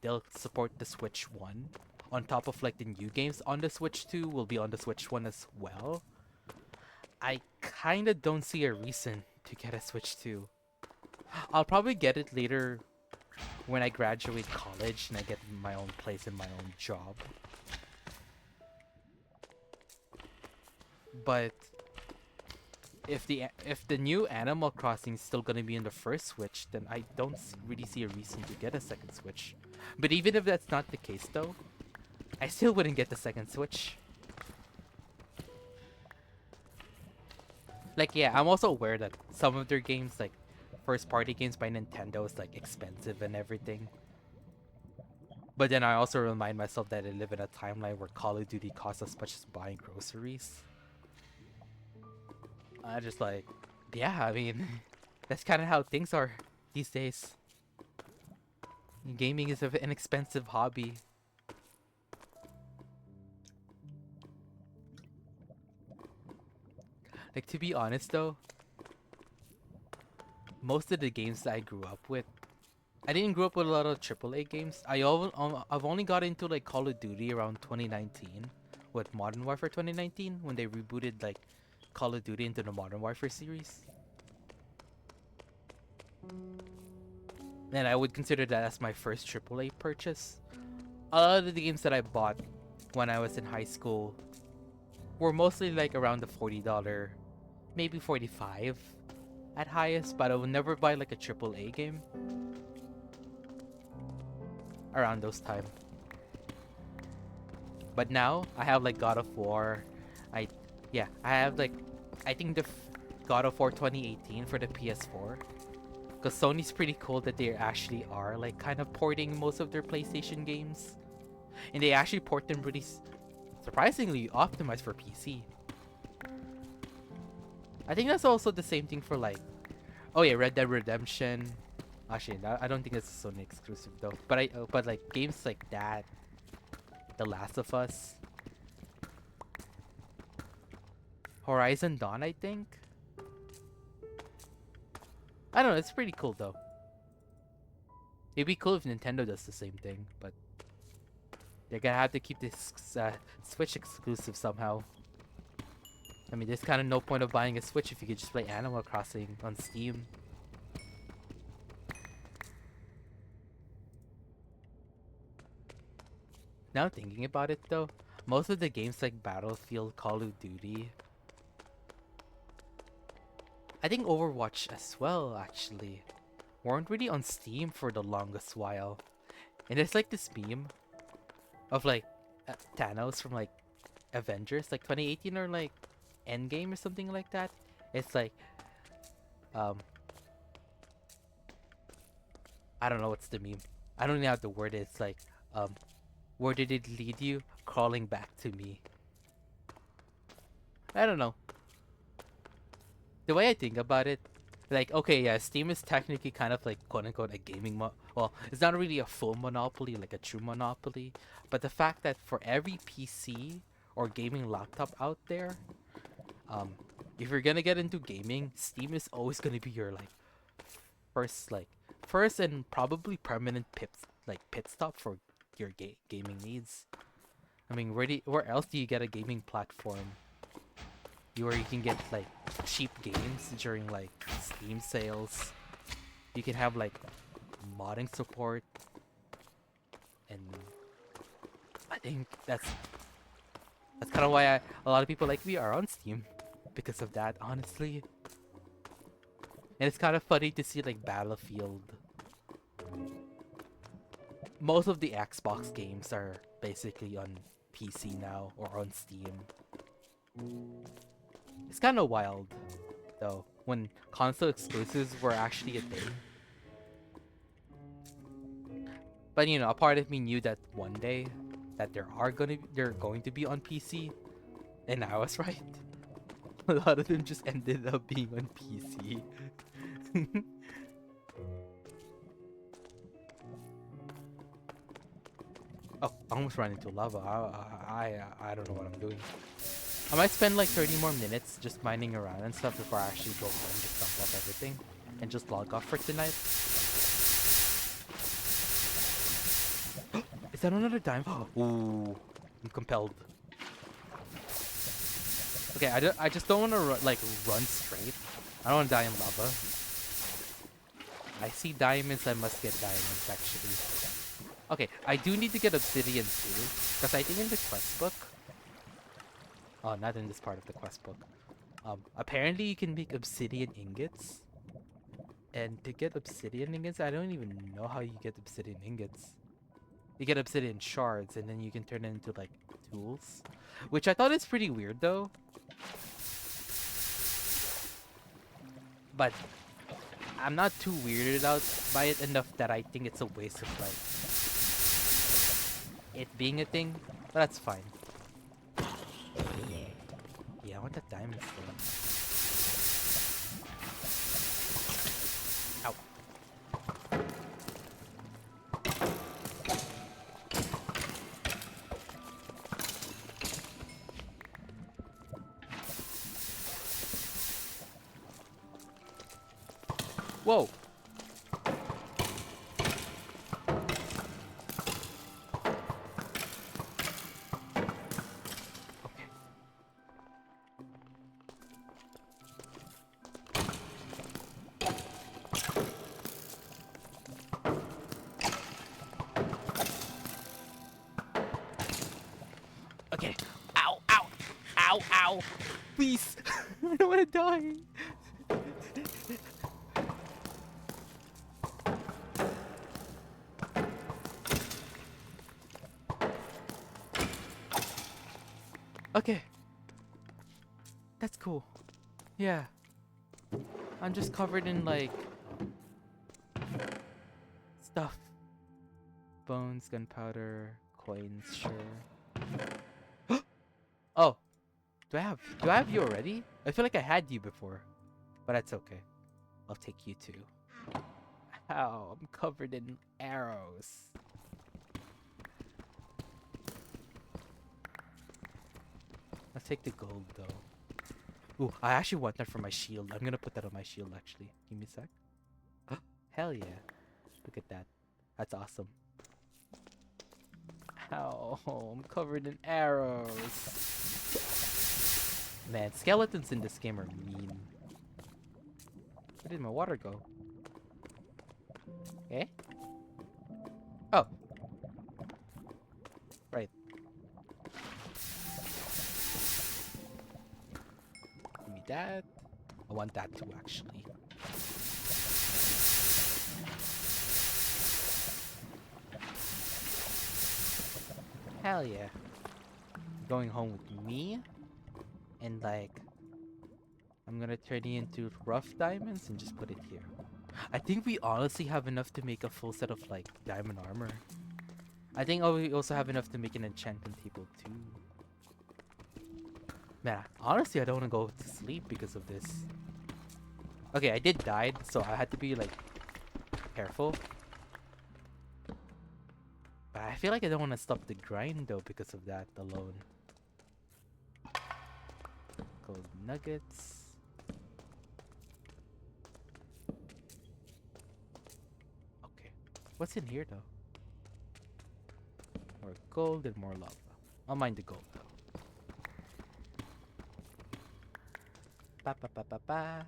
they'll support the Switch 1 on top of like the new games on the Switch 2 will be on the Switch 1 as well. I kinda don't see a reason to get a Switch 2. I'll probably get it later when I graduate college and I get my own place and my own job. But if the new Animal Crossing is still gonna be in the first Switch, then I don't really see a reason to get a second Switch. But even if that's not the case though, I still wouldn't get the second Switch. Like, yeah, I'm also aware that some of their games, like first party games by Nintendo, is like expensive and everything. But then I also remind myself that I live in a timeline where Call of Duty costs as much as buying groceries. I just like, yeah, I mean, that's kind of how things are these days. Gaming is an expensive hobby. Like, to be honest though, most of the games that I grew up with, I didn't grow up with a lot of AAA games. I've only got into like Call of Duty around 2019 with Modern Warfare 2019 when they rebooted like Call of Duty into the Modern Warfare series. And I would consider that as my first AAA purchase. A lot of the games that I bought when I was in high school were mostly like around the $40, maybe 45 at highest, but I would never buy like a AAA game around those time. But now I have like God of War. I have like, I think the God of War 2018 for the PS4. Because Sony's pretty cool that they actually are like kind of porting most of their PlayStation games. And they actually port them really surprisingly optimized for PC. I think that's also the same thing for like, oh yeah, Red Dead Redemption. Actually, I don't think it's a Sony exclusive though. But like games like that, The Last of Us, Horizon Dawn, I think. I don't know. It's pretty cool though. It'd be cool if Nintendo does the same thing, but they're gonna have to keep this Switch exclusive somehow. I mean, there's kind of no point of buying a Switch if you could just play Animal Crossing on Steam. Now thinking about it though, most of the games like Battlefield, Call of Duty, I think Overwatch as well actually, weren't really on Steam for the longest while. And there's like this meme of like Thanos from like Avengers, like 2018 or like Endgame or something like that. It's like, I don't know what's the meme. I don't know how the word is. It's like, where did it lead you? Crawling back to me. I don't know. The way I think about it, like, okay, yeah, Steam is technically kind of like quote-unquote a gaming well, it's not really a full monopoly, like a true monopoly, but the fact that for every PC or gaming laptop out there, if you're gonna get into gaming, Steam is always gonna be your like first and probably permanent pit stop for your gaming needs. I mean, where else do you get a gaming platform where you can get like cheap games during like Steam sales? You can have like modding support, and I think that's kind of why a lot of people like me are on Steam, because of that, honestly. And it's kind of funny to see like Battlefield. Most of the Xbox games are basically on PC now or on Steam. It's kind of wild though when console exclusives were actually a thing. But you know, a part of me knew that one day that they're going to be on PC, and I was right. A lot of them just ended up being on PC. Oh, I almost ran into lava. I don't know what I'm doing. I might spend like 30 more minutes just mining around and stuff before I actually go home, just dump off everything, and just log off for tonight. Is that another dime? Ooh, I'm compelled. Okay, I just don't want to run straight. I don't want to die in lava. I see diamonds, I must get diamonds actually. Okay, I do need to get obsidian too, because I think in the quest book, oh, not in this part of the quest book, apparently you can make obsidian ingots. And to get obsidian ingots, I don't even know how you get obsidian ingots. You get obsidian shards, and then you can turn it into like tools, which I thought is pretty weird though. But I'm not too weirded out by it enough that I think it's a waste of like it being a thing, but that's fine. Yeah, I want that diamond thing. Ow. Whoa. Okay. Okay. Ow, ow, ow, ow. Please. I don't want to die. Okay. That's cool. Yeah. I'm just covered in like stuff. Bones, gunpowder, coins, sure. Oh, do I have you already? I feel like I had you before. But that's okay. I'll take you too. Ow, I'm covered in arrows. Let's take the gold though. Ooh, I actually want that for my shield. I'm gonna put that on my shield actually. Give me a sec. Hell yeah. Look at that. That's awesome. Ow, I'm covered in arrows. Man, skeletons in this game are mean. Where did my water go? Eh? Oh. Right. Give me that. I want that too, actually. Hell yeah. Going home with me. And like, I'm gonna turn it into rough diamonds and just put it here. I think we honestly have enough to make a full set of like diamond armor. I think we also have enough to make an enchantment table too. Man, honestly I don't want to go to sleep because of this. Okay, I did die, so I had to be like careful. But I feel like I don't want to stop the grind though because of that alone. Gold nuggets. Okay. What's in here though? More gold and more lava. I'll mine the gold though. Ba ba ba ba ba.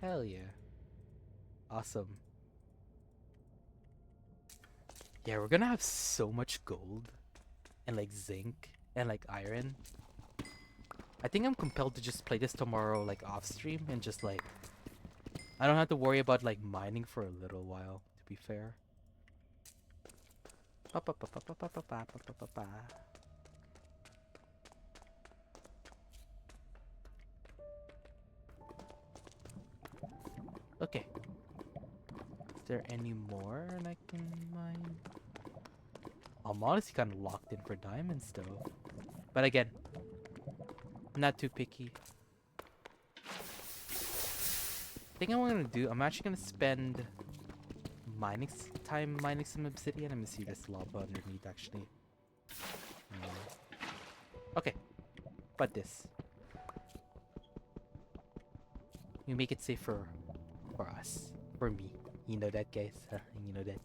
Hell yeah. Awesome. Yeah, we're gonna have so much gold and like zinc and like iron. I think I'm compelled to just play this tomorrow like off stream and just like I don't have to worry about like mining for a little while, to be fair. Okay. Is there any more I can mine? I'm honestly kind of locked in for diamonds though. But again, I'm not too picky. I think I'm gonna do, I'm actually gonna spend time mining some obsidian. I'm gonna see this lava underneath actually. Okay, but this. We make it safer for us. For me. You know that, guys. You know that.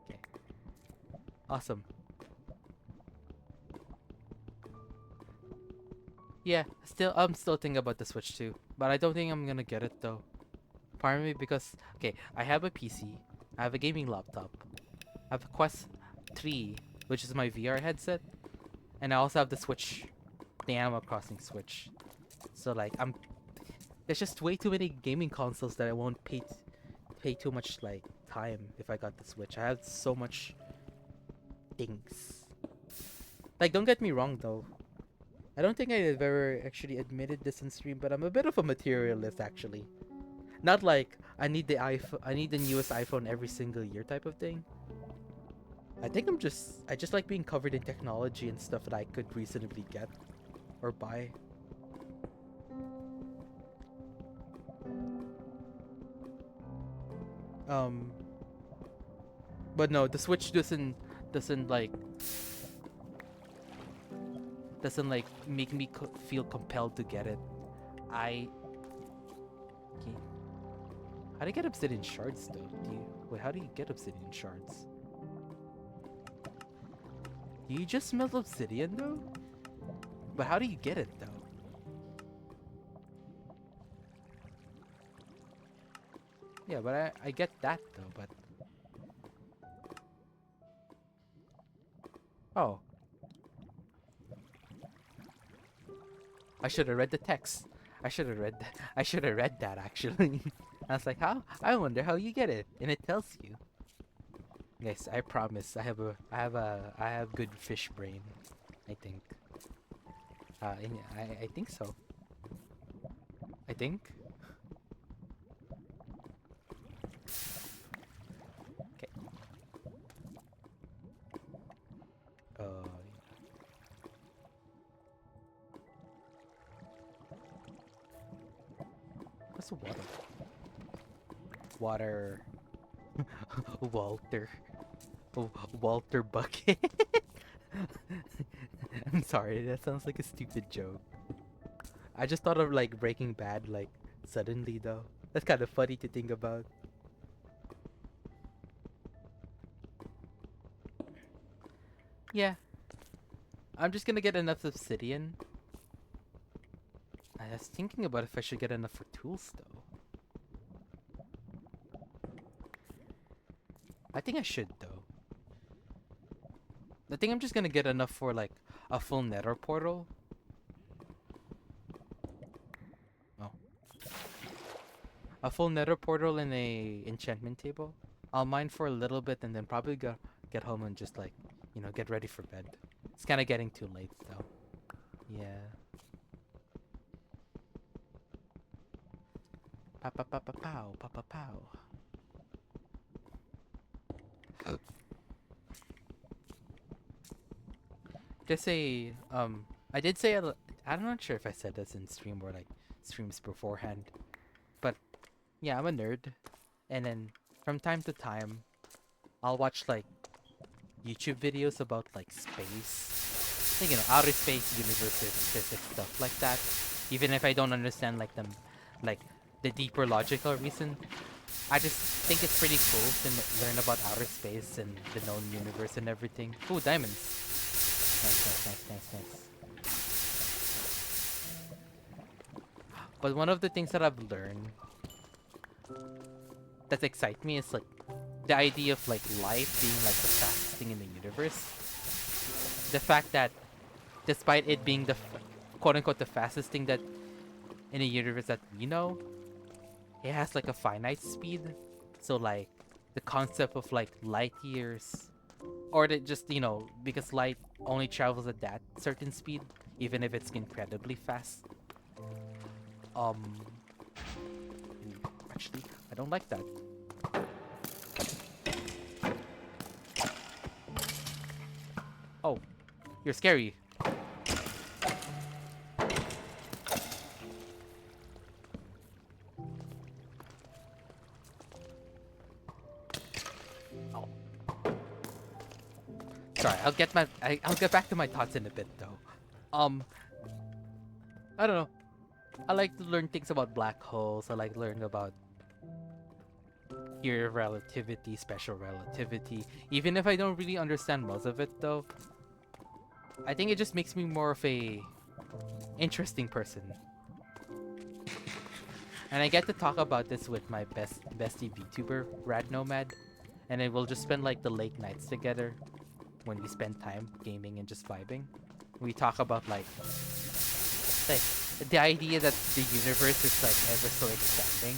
Okay. Awesome. Yeah, I'm still thinking about the Switch too. But I don't think I'm gonna get it though. Pardon me because, okay, I have a PC. I have a gaming laptop. I have a Quest 3, which is my VR headset. And I also have the Switch, the Animal Crossing Switch. So like, there's just way too many gaming consoles that I won't pay too much like time if I got the Switch. I have so much things. Like, don't get me wrong though. I don't think I've ever actually admitted this in stream, but I'm a bit of a materialist actually. Not like I need the newest iPhone every single year type of thing. I think I just like being covered in technology and stuff that I could reasonably get or buy. But no, the Switch doesn't like make me feel compelled to get it. I... Okay. How do you get obsidian shards, though? Wait, how do you get obsidian shards? Do you just smelt obsidian, though? But how do you get it, though? Yeah, but I get that, though, but... Oh. I should have read the text. I should have read that. I should have read that, actually. I was like, how? I wonder how you get it. And it tells you. Guys, I promise I have good fish brain. I think. I think so. I think. Okay. What's the water? Water. Walter. Walter Bucket. I'm sorry, that sounds like a stupid joke. I just thought of like Breaking Bad, like suddenly though. That's kind of funny to think about. Yeah. I'm just gonna get enough obsidian. I was thinking about if I should get enough for tools though. I think I should though. I think I'm just gonna get enough for like a full nether portal. Oh. A full nether portal and a enchantment table. I'll mine for a little bit and then probably get home and just like, you know, get ready for bed. It's kind of getting too late though. Yeah. Pa pa pa pa pow, pa pa pow. Just say, I did say, I'm not sure if I said this in stream or like streams beforehand, but yeah, I'm a nerd, and then from time to time, I'll watch like YouTube videos about like space, like, you know, outer space, universes, physics, stuff like that. Even if I don't understand like them, like the deeper logical reason, I just think it's pretty cool to learn about outer space and the known universe and everything. Ooh, diamonds. Nice. But one of the things that I've learned that excites me is like the idea of like light being like the fastest thing in the universe. The fact that despite it being the quote unquote the fastest thing that in the universe that we know, it has like a finite speed. So like the concept of like light years, or that just, you know, because light only travels at that certain speed, even if it's incredibly fast. Actually, I don't like that. Oh, you're scary. Sorry, I'll get back to my thoughts in a bit though. I don't know. I like to learn things about black holes. I like learning about theory of relativity, special relativity. Even if I don't really understand most of it though, I think it just makes me more of a interesting person. And I get to talk about this with my bestie VTuber, Rad Nomad, and then we'll just spend like the late nights together when we spend time gaming and just vibing. We talk about like the idea that the universe is like ever so expanding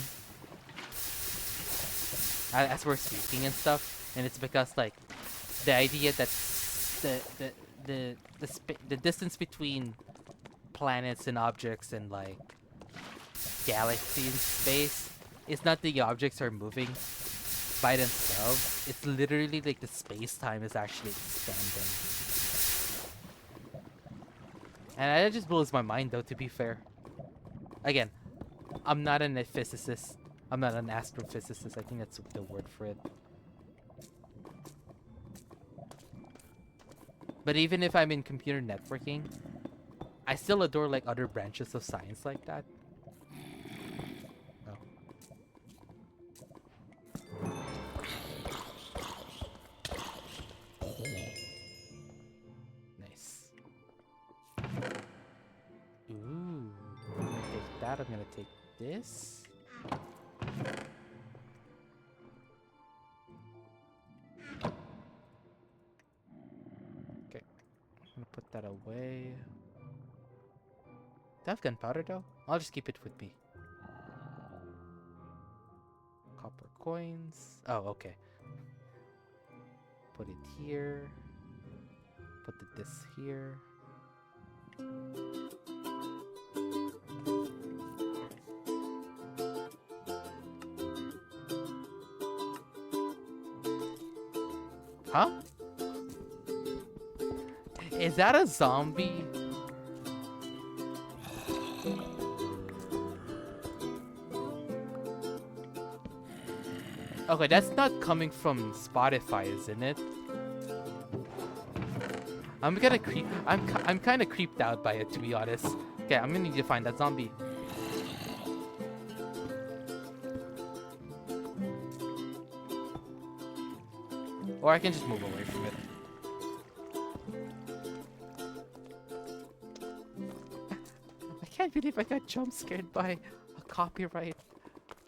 as we're speaking and stuff, and it's because like the idea that the distance between planets and objects and like galaxies in space is not the objects are moving by themselves. It's literally like the space-time is actually expanding. And that just blows my mind though, to be fair. Again, I'm not a physicist. I'm not an astrophysicist. I think that's the word for it. But even if I'm in computer networking, I still adore like other branches of science like that. that. I'm gonna take this. Okay. I'm gonna put that away. Do I have gunpowder though? I'll just keep it with me. Copper coins. Oh, okay. Put it here. Put this here. Huh? Is that a zombie? Okay, that's not coming from Spotify, isn't it? I'm gonna creep. I'm kind of creeped out by it, to be honest. Okay, I'm gonna need to find that zombie. Or I can just move away from it. I can't believe I got jump scared by a copyright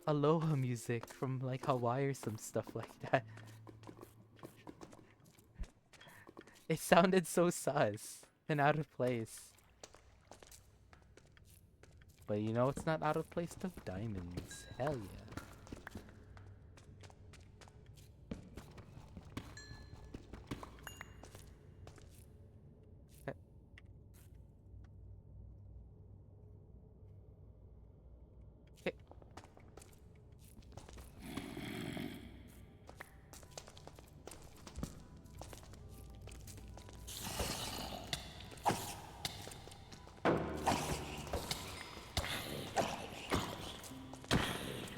Aloha music from like Hawaii or some stuff like that. It sounded so sus and out of place. But you know it's not out of place though? Diamonds. Hell yeah. Okay.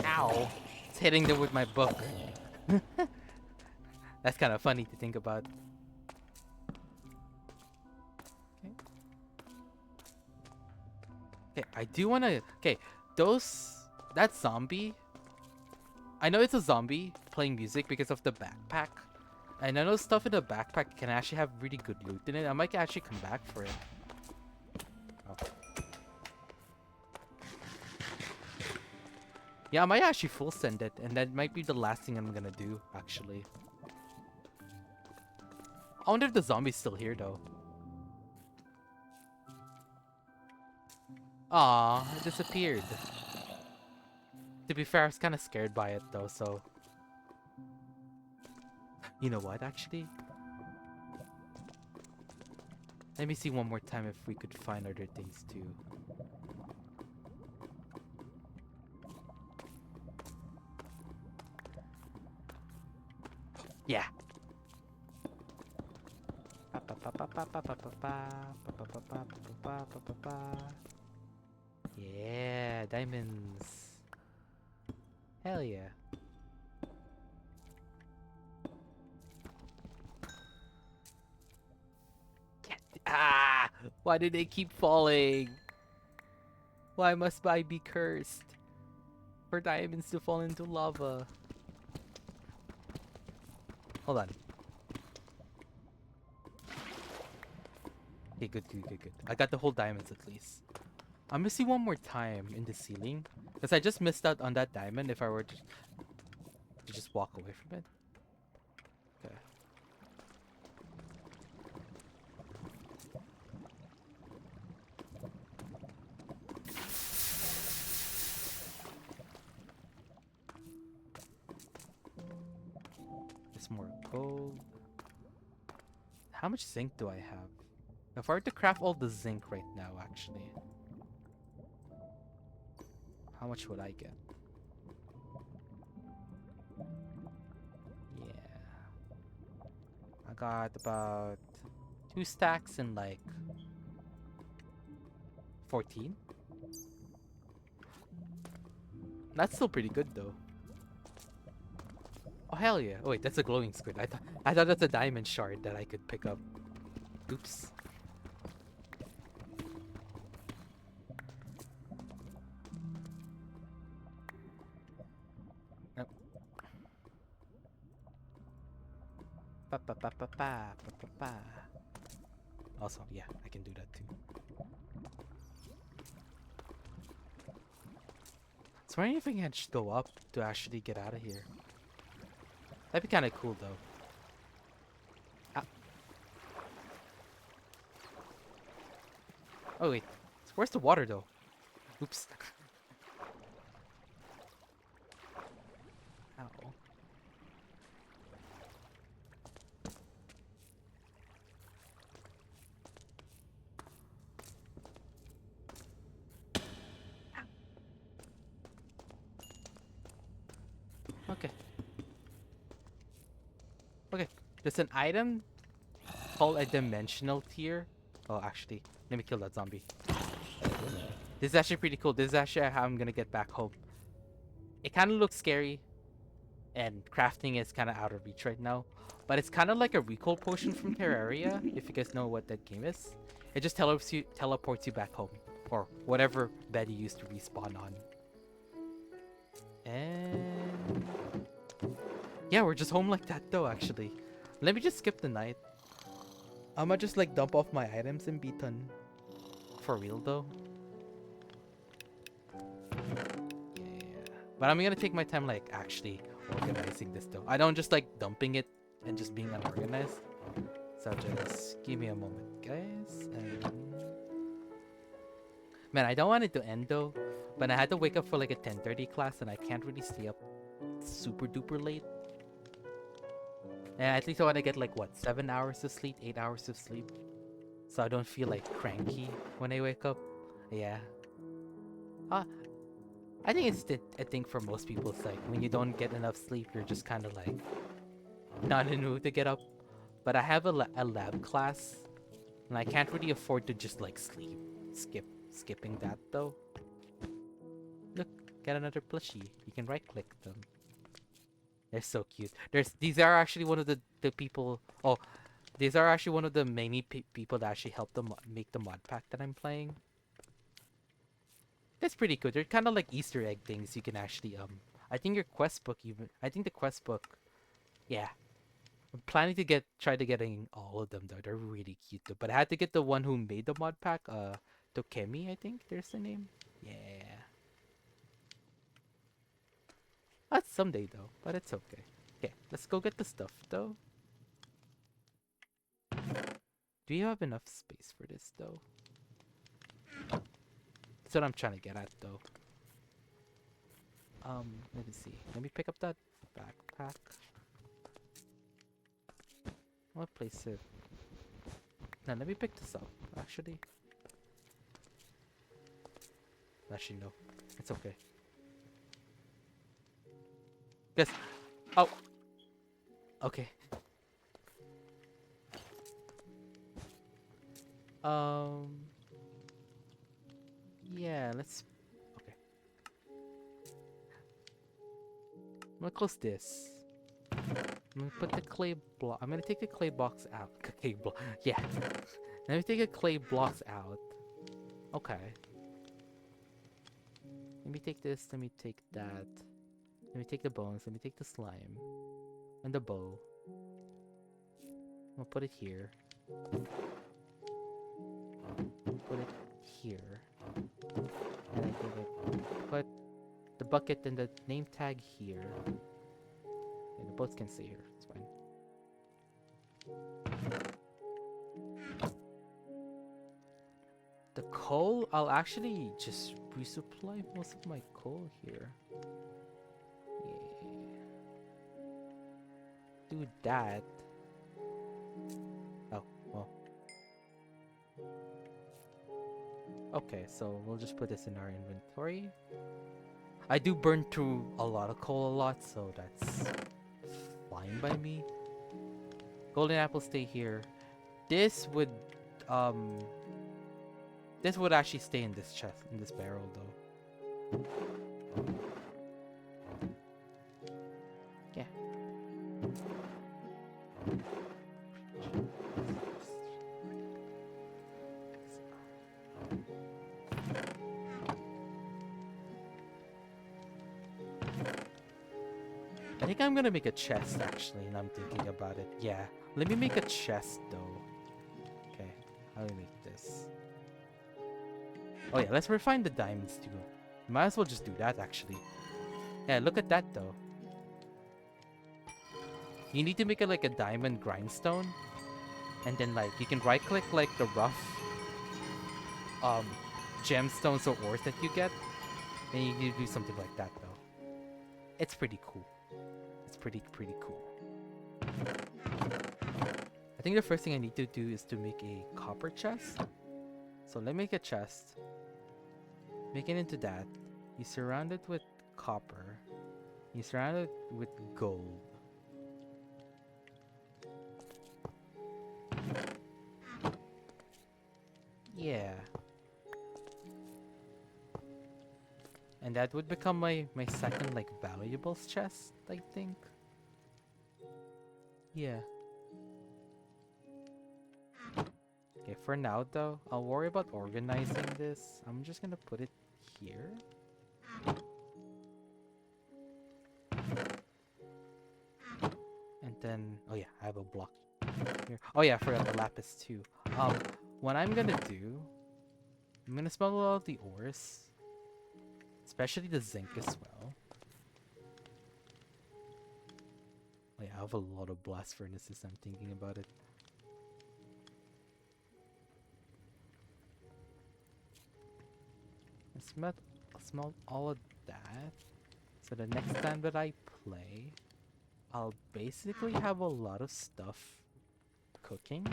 Ow. It's hitting them with my book. That's kind of funny to think about. Okay. Okay, I do want to... Okay, that zombie... I know it's a zombie playing music because of the backpack. And I know stuff in the backpack can actually have really good loot in it. I might actually come back for it. Oh. Yeah, I might actually full send it, and that might be the last thing I'm gonna do, actually. I wonder if the zombie's still here, though. Aw, it disappeared. To be fair, I was kind of scared by it, though, so... You know what, actually? Let me see one more time if we could find other things, too. Yeah. Yeah, diamonds. Hell yeah. Ah! Why do they keep falling? Why must I be cursed? For diamonds to fall into lava. Hold on. Okay, good. I got the whole diamonds at least. I'm gonna see one more time in the ceiling. Because I just missed out on that diamond if I were to just walk away from it. Okay. There's more gold. How much zinc do I have? If I were to craft all the zinc right now, actually, how much would I get? Yeah. I got about 2 stacks and like 14. That's still pretty good though. Oh hell yeah. Oh wait, that's a glowing squid. I thought that's a diamond shard that I could pick up. Oops. Nope. Also, yeah, I can do that too. was wondering if I can just go up to actually get out of here. That'd be kind of cool though. Ah. Oh wait, where's the water though? Oops. Ow. Okay. Okay, there's an item called a dimensional tier. Oh, actually, let me kill that zombie. This is actually pretty cool. This is actually how I'm gonna get back home. It kind of looks scary, and crafting is kind of out of reach right now. But it's kind of like a recall potion from Terraria, if you guys know what that game is. It just teleports you back home, or whatever bed you used to respawn on. And yeah, we're just home like that though, actually. Let me just skip the night. I'ma just like dump off my items and be done. For real though. Yeah. But I'm gonna take my time like actually organizing this though. I don't just like dumping it and just being unorganized. So just give me a moment, guys. And man, I don't want it to end though. But I had to wake up for like a 10:30 class and I can't really stay up super duper late. And at least I want to get like what, 7 hours of sleep, 8 hours of sleep, so I don't feel like cranky when I wake up. Yeah. I think it's a thing for most people. It's like when you don't get enough sleep, you're just kind of like not in the mood to get up. But I have a lab class, and I can't really afford to just like sleep. Skipping that though. Look, get another plushie. You can right click them. They're so cute. These are actually one of the people. Oh, these are actually one of the many people that actually helped them make the mod pack that I'm playing. That's pretty good. They're kind of like Easter egg things you can actually I think your quest book even. I think the quest book. Yeah, I'm planning to try to getting all of them though. They're really cute though. But I had to get the one who made the mod pack. Tokemi, I think there's the name. Yeah. That's someday though, but it's okay. Okay, let's go get the stuff though. Do you have enough space for this though? That's what I'm trying to get at though. Let me see. Let me pick up that backpack. What place it? No, let me pick this up. Actually, no, it's okay. Yes. Oh. Okay. Yeah, let's. Okay. I'm gonna close this. I'm gonna put the clay block. I'm gonna take the clay box out. Clay block. Yeah. Let me take the clay blocks out. Okay. Let me take this. Let me take that. Let me take the bones. Let me take the slime. And the bow. I'll put it here. Put it here. And I think I put the bucket and the name tag here. And the boats can stay here. It's fine. The coal, I'll actually just resupply most of my coal here. Yeah. Do that. Oh, well. Okay, so we'll just put this in our inventory. I do burn through a lot of coal a lot, so that's fine by me. Golden apples stay here. This would actually stay in this chest, in this barrel though. Yeah. I think I'm gonna make a chest actually, and I'm thinking about it. Yeah, let me make a chest though. Okay, how do we make this? Oh yeah, let's refine the diamonds too. Might as well just do that actually. Yeah, look at that though. You need to make it like a diamond grindstone, and then like you can right click like the rough um gemstones or ores that you get, and you can do something like that though. It's pretty cool. It's pretty cool. I think the first thing I need to do is to make a copper chest. So let me make a chest. Make it into that. You surround it with copper. You surround it with gold. Yeah. And that would become my second like valuables chest, I think. Yeah. Okay, for now though, I'll worry about organizing this. I'm just gonna put it here. And then, oh yeah, I have a block here. Oh yeah, I forgot the lapis too. What I'm gonna do, I'm gonna smell all of the ores, especially the zinc as well. Oh yeah, I have a lot of blast furnaces. I'm thinking about it. I'll smell all of that. So the next time that I play, I'll basically have a lot of stuff cooking.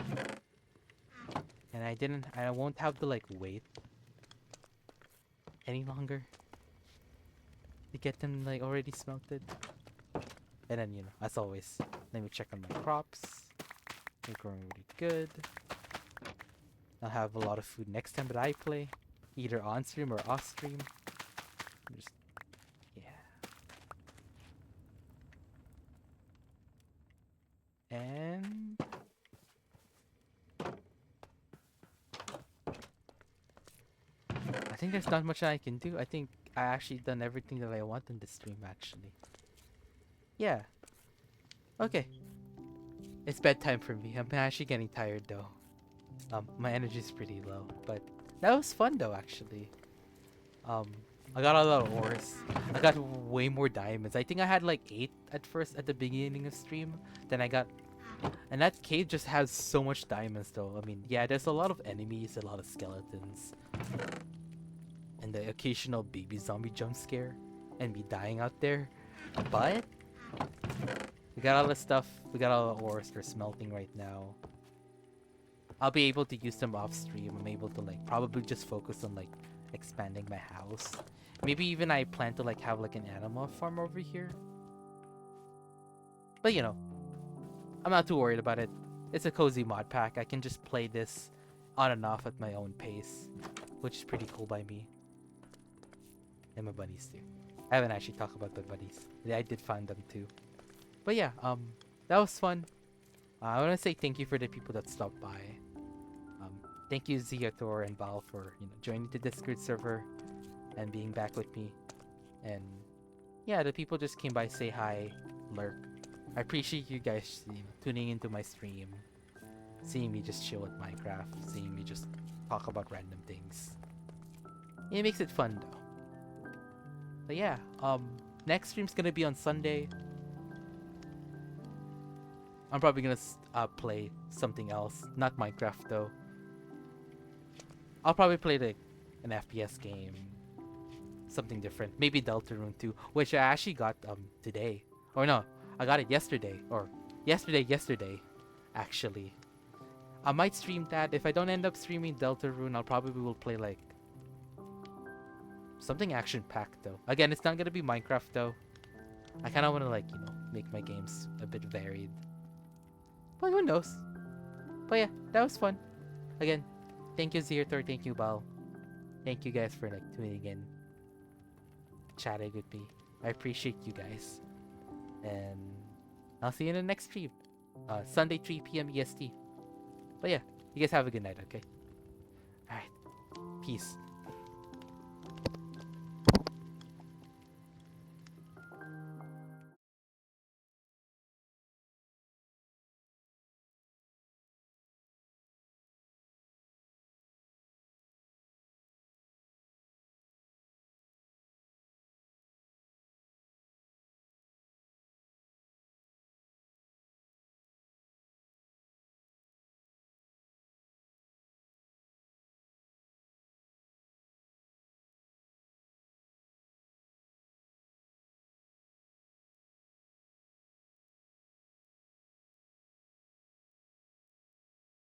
And I won't have to like wait any longer to get them like already smelted. And then, you know, as always, let me check on my crops. They're growing really good. I'll have a lot of food next time that I play, either on stream or off stream. Just, yeah. And I think there's not much I can do. I think I actually done everything that I want in this stream actually. Yeah. Okay. It's bedtime for me. I'm actually getting tired though. My energy's pretty low, but that was fun though actually. I got a lot of ores. I got way more diamonds. I think I had like 8 at first at the beginning of stream. Then I got, and that cave just has so much diamonds though. I mean, yeah, there's a lot of enemies, a lot of skeletons, and the occasional baby zombie jump scare, and me dying out there. But we got all the stuff. We got all the ores. They're smelting right now. I'll be able to use them off stream. I'm able to like probably just focus on like expanding my house. Maybe even I plan to like have like an animal farm over here. But you know, I'm not too worried about it. It's a cozy mod pack. I can just play this on and off at my own pace, which is pretty cool by me. And my buddies too. I haven't actually talked about my buddies. Yeah, I did find them too. But yeah, that was fun. I want to say thank you for the people that stopped by. Thank you Ziator and Val for joining the Discord server and being back with me. And yeah, the people just came by, say hi, lurk. I appreciate you guys tuning into my stream, seeing me just chill with Minecraft, seeing me just talk about random things. It makes it fun though. But yeah, next stream's gonna be on Sunday. I'm probably gonna play something else, not Minecraft though. I'll probably play like an FPS game, something different. Maybe Deltarune 2, which I actually got today. Or no, I got it yesterday. Or yesterday, actually. I might stream that. If I don't end up streaming Deltarune, I'll probably will play like something action-packed though. Again, it's not gonna be Minecraft though. I kind of want to like make my games a bit varied. But who knows? But yeah, that was fun. Again, thank you Zirtor, thank you Bal. Thank you guys for like tuning in, chatting with me. I appreciate you guys. And I'll see you in the next stream. Sunday 3 p.m. EST. But yeah, you guys have a good night, okay? Alright. Peace.